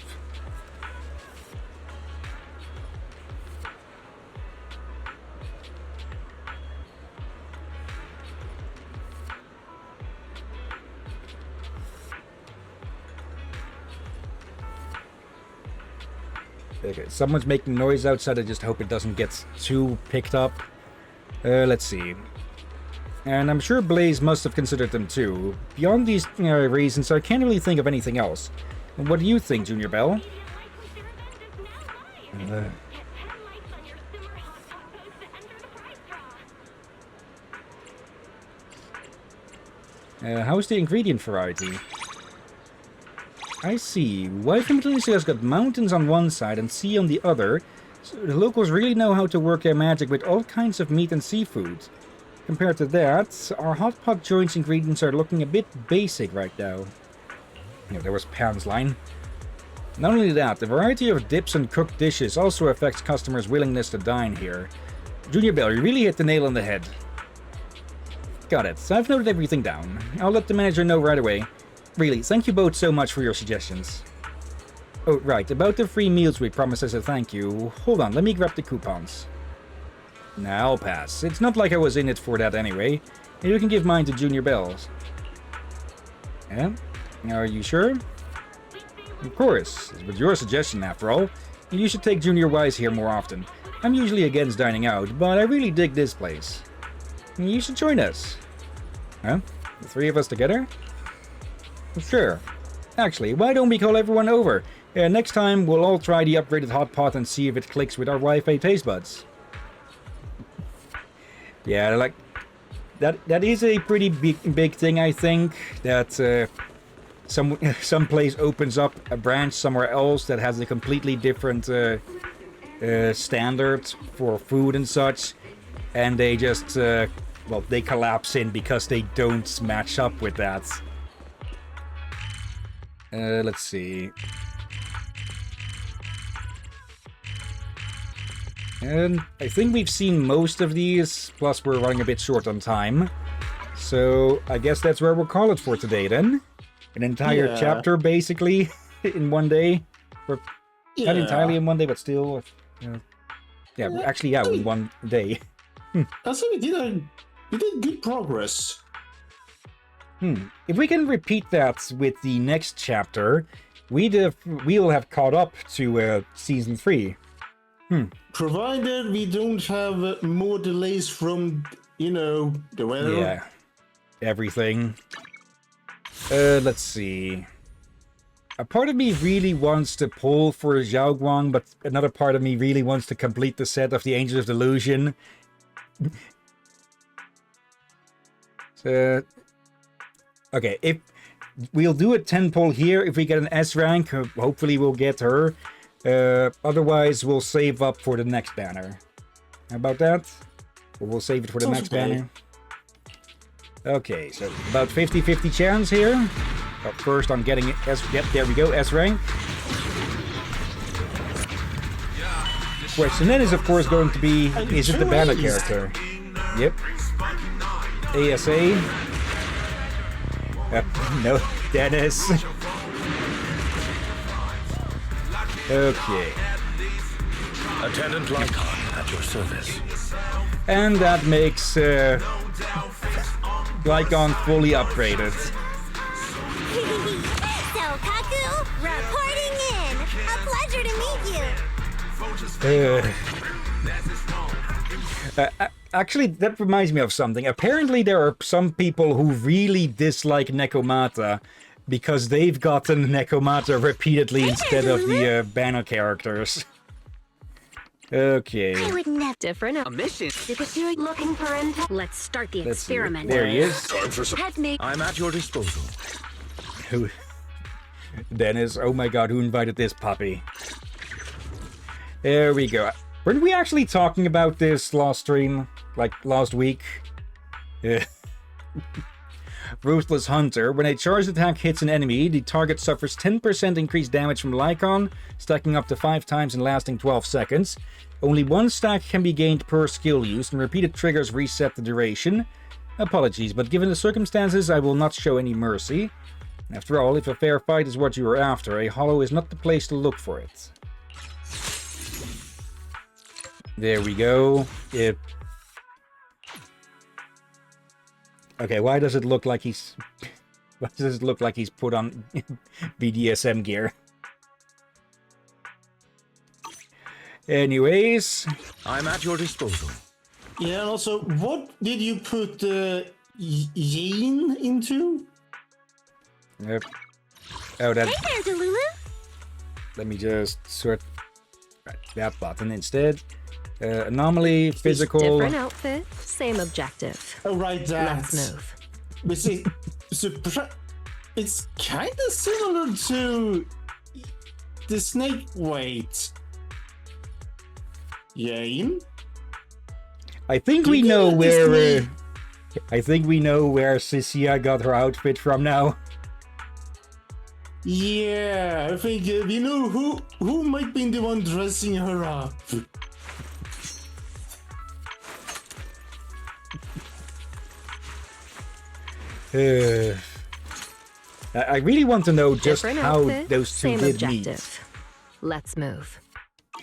Okay, someone's making noise outside. I just hope it doesn't get too picked up. Let's see. And I'm sure Blaze must have considered them too. Beyond these reasons, I can't really think of anything else. What do you think, Junior Bell? How's the ingredient variety? I see. Wi-Fi Peninsula's got mountains on one side and sea on the other, so the locals really know how to work their magic with all kinds of meat and seafood. Compared to that, our hot pot joints ingredients are looking a bit basic right now. There was Pan's line. Not only that, the variety of dips and cooked dishes also affects customers' willingness to dine here. Junior Bell, you really hit the nail on the head. Got it. I've noted everything down. I'll let the manager know right away. Really, thank you both so much for your suggestions. Oh, right, about the free meals we promised as a thank you. Hold on, let me grab the coupons. Nah, I'll pass. It's not like I was in it for that anyway. You can give mine to Junior Bells. Yeah? Are you sure? Of course. It was your suggestion, after all. You should take Junior Wise here more often. I'm usually against dining out, but I really dig this place. You should join us. Huh? The three of us together? Sure. Actually, why don't we call everyone over? Next time, we'll all try the upgraded hot pot and see if it clicks with our Wi-Fi taste buds. Yeah, like that is a pretty big thing, I think. That some place opens up a branch somewhere else that has a completely different standard for food and such, and they just well, they collapse in because they don't match up with that. Let's see. And I think we've seen most of these, plus we're running a bit short on time. So I guess that's where we'll call it for today then. An entire chapter, basically, in one day. Or not entirely in one day, but still. Yeah, actually, yeah, in one day. I think we did good progress. If we can repeat that with the next chapter, we'll have caught up to season 3. Provided we don't have more delays from, the weather. Yeah, everything. Let's see. A part of me really wants to pull for Xiaoguang, but another part of me really wants to complete the set of the Angels of Delusion. Okay, if we'll do a 10 pull here, if we get an S rank, hopefully we'll get her. Otherwise, we'll save up for the next banner. How about that? Or we'll save it for the next banner. Okay, so about 50-50 chance here. But first, I'm getting S. Yep, there we go, S rank. Question then is, of course, going to be: is it the banner character? Yep. ASA. No, Dennis. Okay. Attendant Lycon at your service. And that makes Lycon fully upgraded. So, Kaku, reporting in. A pleasure to meet you. Actually, that reminds me of something. Apparently, there are some people who really dislike Nekomata because they've gotten Nekomata repeatedly instead of the banner characters. Okay. I would never different A mission. if you're looking for intel. Let's start the Let's see. experiment. There he is. Head me. I'm at your disposal. Dennis, oh my god, who invited this puppy? There we go. Weren't we actually talking about this last stream? Like, last week? Yeah. Ruthless Hunter. When a charged attack hits an enemy, the target suffers 10% increased damage from Lycon, stacking up to 5 times and lasting 12 seconds. Only 1 stack can be gained per skill use, and repeated triggers reset the duration. Apologies, but given the circumstances, I will not show any mercy. After all, if a fair fight is what you are after, a hollow is not the place to look for it. There we go. Okay, why does it look like he's... Why does it look like he's put on BDSM gear? Anyways... I'm at your disposal. Yeah, also, what did you put Yin into? Yep. Oh, that... Hey there, Delulu. Let me just sort that button instead. Anomaly, physical... Different outfit, same objective. Oh, right, that. Let's move. But see, it's kind of similar to the snake weight. Yin? I think we know where... I think we know where Cecilia got her outfit from now. Yeah, I think we know who might be the one dressing her up. I really want to know just Different how outfit, those two same did objective. Let's move.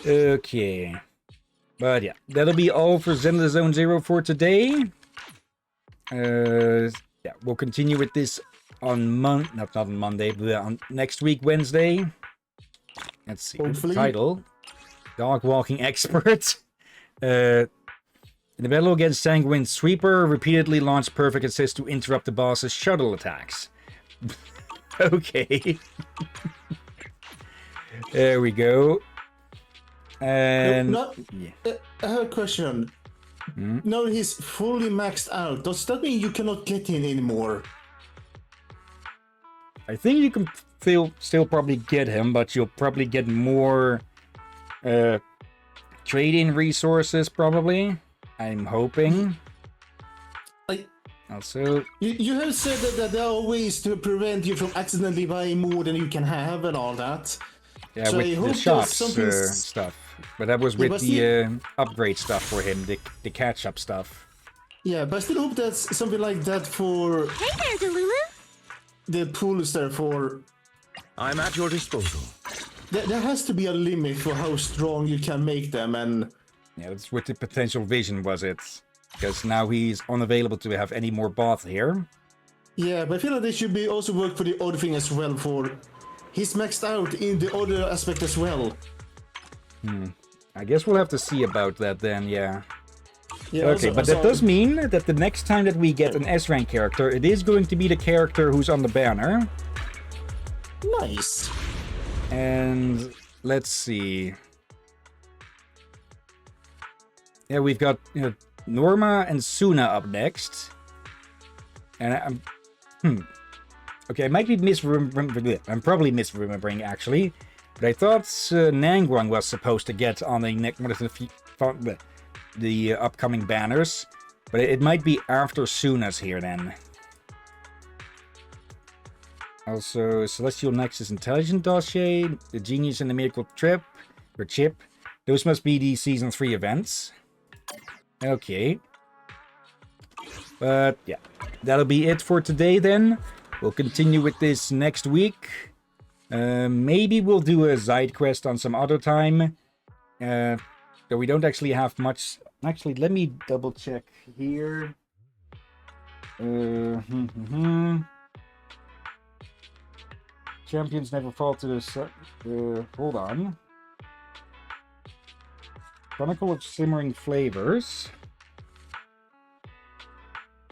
meet. Okay. But yeah, that'll be all for Zenless Zone Zero for today. Yeah, we'll continue with this on not on Monday, but on next week, Wednesday. Let's see. Hopefully. Title. Dog Walking Expert. In the battle against Sanguine Sweeper, repeatedly launched perfect assist to interrupt the boss's shuttle attacks. Okay. There we go. And I have a question. Now he's fully maxed out. Does that mean you cannot get in anymore? I think you can still probably get him, but you'll probably get more trade-in resources, probably. I'm hoping. Also, you have said that there are ways to prevent you from accidentally buying more than you can have and all that. yeah, So I with hope the shops there's stuff. But that was Yeah, with but the upgrade stuff for him, the catch-up stuff. Yeah, but I still hope that's something like that for Hey there, Delulu. the pools there for... I'm at your disposal. There has to be a limit for how strong you can make them, and Yeah, that's with the potential vision, was it? Because now he's unavailable to have any more bots here. Yeah, but I feel like they should be also work for the other thing as well. For he's maxed out in the other aspect as well. I guess we'll have to see about that then. Yeah. Yeah, Okay, but that does mean that the next time that we get an S-rank character, it is going to be the character who's on the banner. Nice. And let's see. Yeah, we've got Norma and Suna up next. And okay, I might be misremembering. I'm probably misremembering actually, but I thought Nangwang was supposed to get on the upcoming banners, but it might be after Suna's here then. Also, Celestial Nexus Intelligent Dossier, the Genius and the Miracle Chip. Those must be the Season 3 events. Okay. But yeah, that'll be it for today then. We'll continue with this next week. Maybe we'll do a side quest on some other time. Though we don't actually have much. Actually, let me double check here. Champions never fall to the hold on. Chronicle of Simmering Flavors.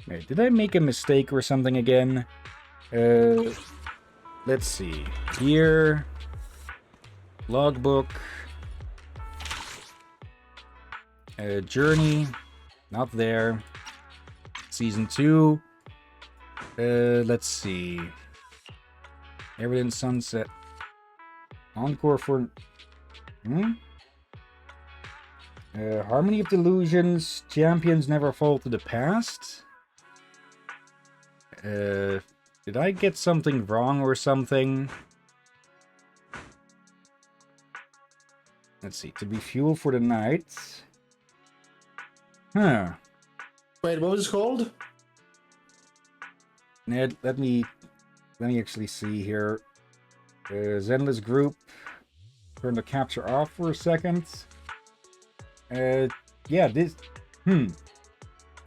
Wait, did I make a mistake or something again? Let's see. Here. Logbook. Journey. Not there. Season 2. Let's see. Evidence Sunset. Encore for... Harmony of Delusions. Champions never fall to the past. Did I get something wrong or something? Let's see. To be fuel for the night. Huh. Wait, what was it called? Ned, let me actually see here. Zenless group. Turn the capture off for a second. Yeah, this...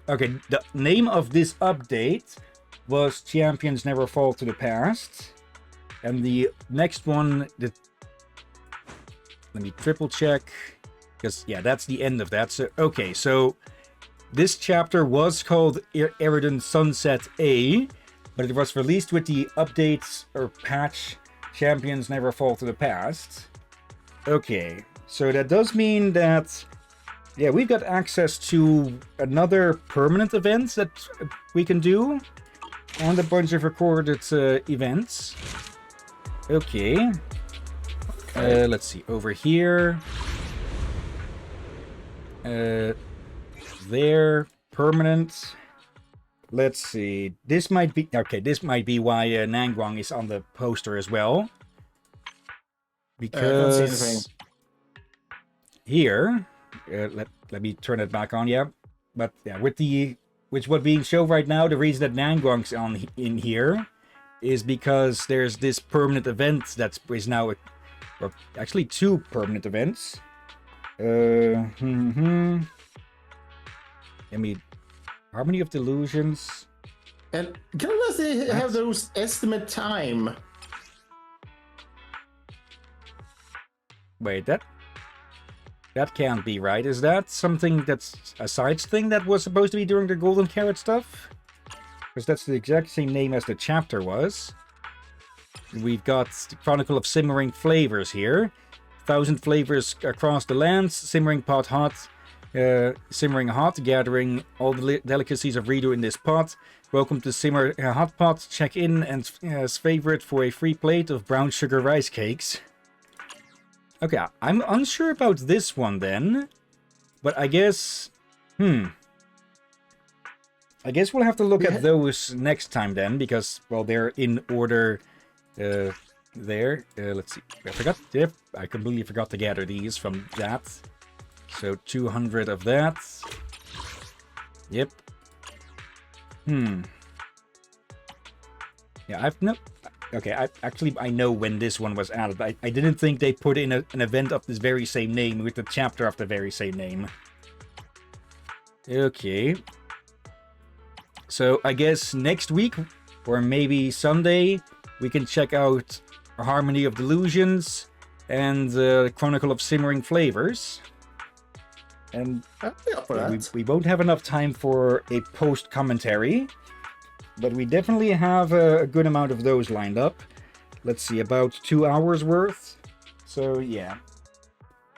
Okay, the name of this update was Champions Never Fall to the Past. And the next one... Let me triple check. Because, yeah, that's the end of that. So, okay, so... This chapter was called Eridan Sunset A. But it was released with the updates or patch Champions Never Fall to the Past. Okay, so that does mean that... Yeah, we've got access to another permanent event that we can do. And a bunch of recorded events. Okay. Let's see, over here. There, permanent. Let's see, this might be... Okay, this might be why Nangwang is on the poster as well. Because... I don't see anything. Here... let me turn it back on, yeah. But yeah, with what being shown right now, the reason that Nangwang's in here is because there's this permanent event that is now, or actually 2 permanent events. I mean, Harmony of Delusions. And can they have those estimate time? Wait, that can't be right. Is that something that's a side thing that was supposed to be during the Golden Carrot stuff? Because that's the exact same name as the chapter was. We've got the Chronicle of Simmering Flavors here. 1,000 flavors across the lands. Simmering pot hot. Simmering hot. Gathering all the delicacies of Rido in this pot. Welcome to Simmer Hot Pot. Check in and as favorite for a free plate of brown sugar rice cakes. Okay, I'm unsure about this one then, but I guess, I guess we'll have to look at those next time then, because, well, they're in order there. Let's see, I completely forgot to gather these from that. So 200 of that. Yep. Yeah, Okay, I know when this one was added. I didn't think they put in an event of this very same name with the chapter of the very same name. Okay. So I guess next week, or maybe Sunday, we can check out Harmony of Delusions and Chronicle of Simmering Flavors. And we won't have enough time for a post-commentary, but we definitely have a good amount of those lined up. Let's see, about 2 hours worth. So yeah.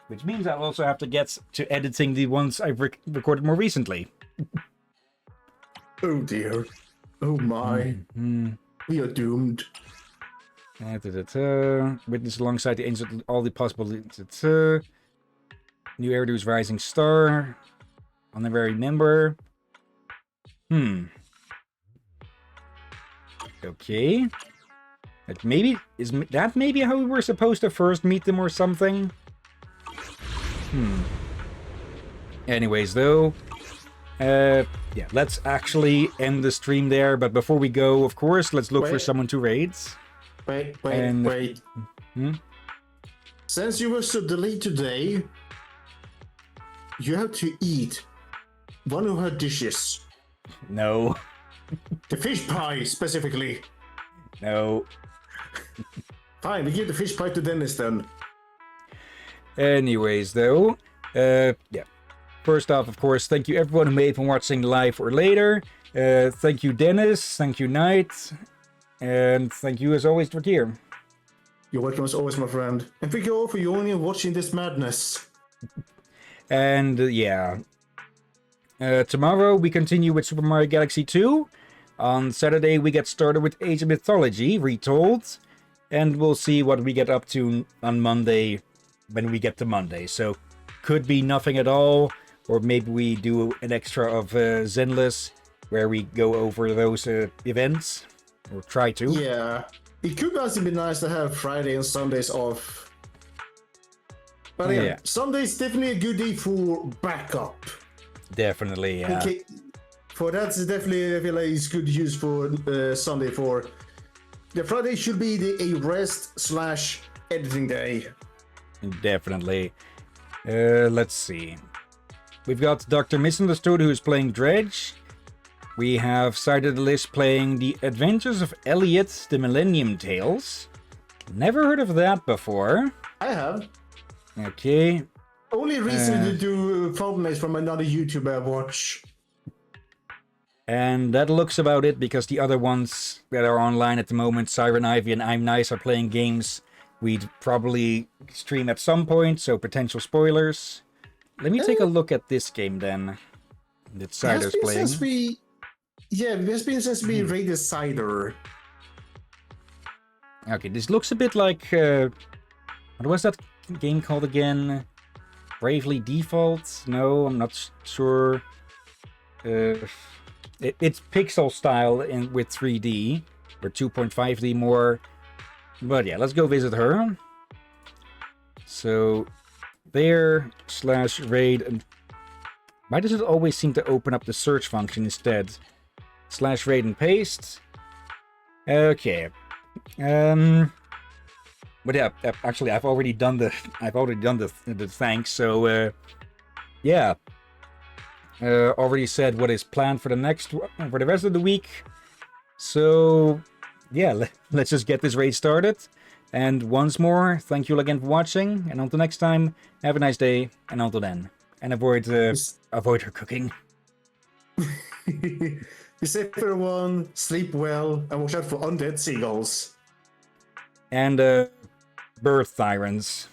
Which means I'll also have to get to editing the ones I've recorded more recently. Oh dear. Oh my. We are doomed. Witness alongside the angels all the possible... New Eridu's Rising Star. Honorary member. Okay. Is that maybe how we were supposed to first meet them or something? Anyways, though, yeah, let's actually end the stream there. But before we go, of course, let's look for someone to raid. Wait. Since you were so delayed today, you have to eat one of her dishes. No. The fish pie, specifically. No. Fine, we give the fish pie to Dennis then. Anyways, though, yeah. First off, of course, thank you everyone who may have been watching live or later. Thank you, Dennis. Thank you, Knight. And thank you, as always, Drakir. You're welcome as always, my friend. And thank you all for joining and watching this madness. And, yeah. Tomorrow, we continue with Super Mario Galaxy 2. On Saturday, we get started with Age of Mythology, Retold. And we'll see what we get up to on Monday, when we get to Monday. So, could be nothing at all. Or maybe we do an extra of Zenless, where we go over those events. Or try to. Yeah. It could also be nice to have Friday and Sundays off. But yeah, Sunday's definitely a good day for backup. Definitely, yeah. Okay. For that's definitely, I feel like it's good use for Sunday for... The Friday should be a rest/editing day. Definitely. Let's see. We've got Dr. Misunderstood, who's playing Dredge. We have Cider the List playing The Adventures of Elliot, the Millennium Tales. Never heard of that before. I have. Okay. Only reason to do thumbnails from another YouTuber I watch. And that looks about it, because the other ones that are online at the moment, Siren Ivy and I'm Nice, are playing games we'd probably stream at some point, so potential spoilers. Let me take a look at this game then, that Cider's playing. It has been since we raided Cider. Okay, this looks a bit like... what was that game called again? Bravely Default? No, I'm not sure. It's pixel style with 3D, or 2.5D more. But yeah, let's go visit her. So, there, /raid, and why does it always seem to open up the search function instead? /raid and paste. Okay. But yeah, actually, I've already done the thanks. So yeah, already said what is planned for the rest of the week. So yeah, let's just get this raid started. And once more, thank you all again for watching. And until next time, have a nice day. And until then, and avoid her cooking. Be safe, everyone. Sleep well, and watch out for undead seagulls. And birth sirens.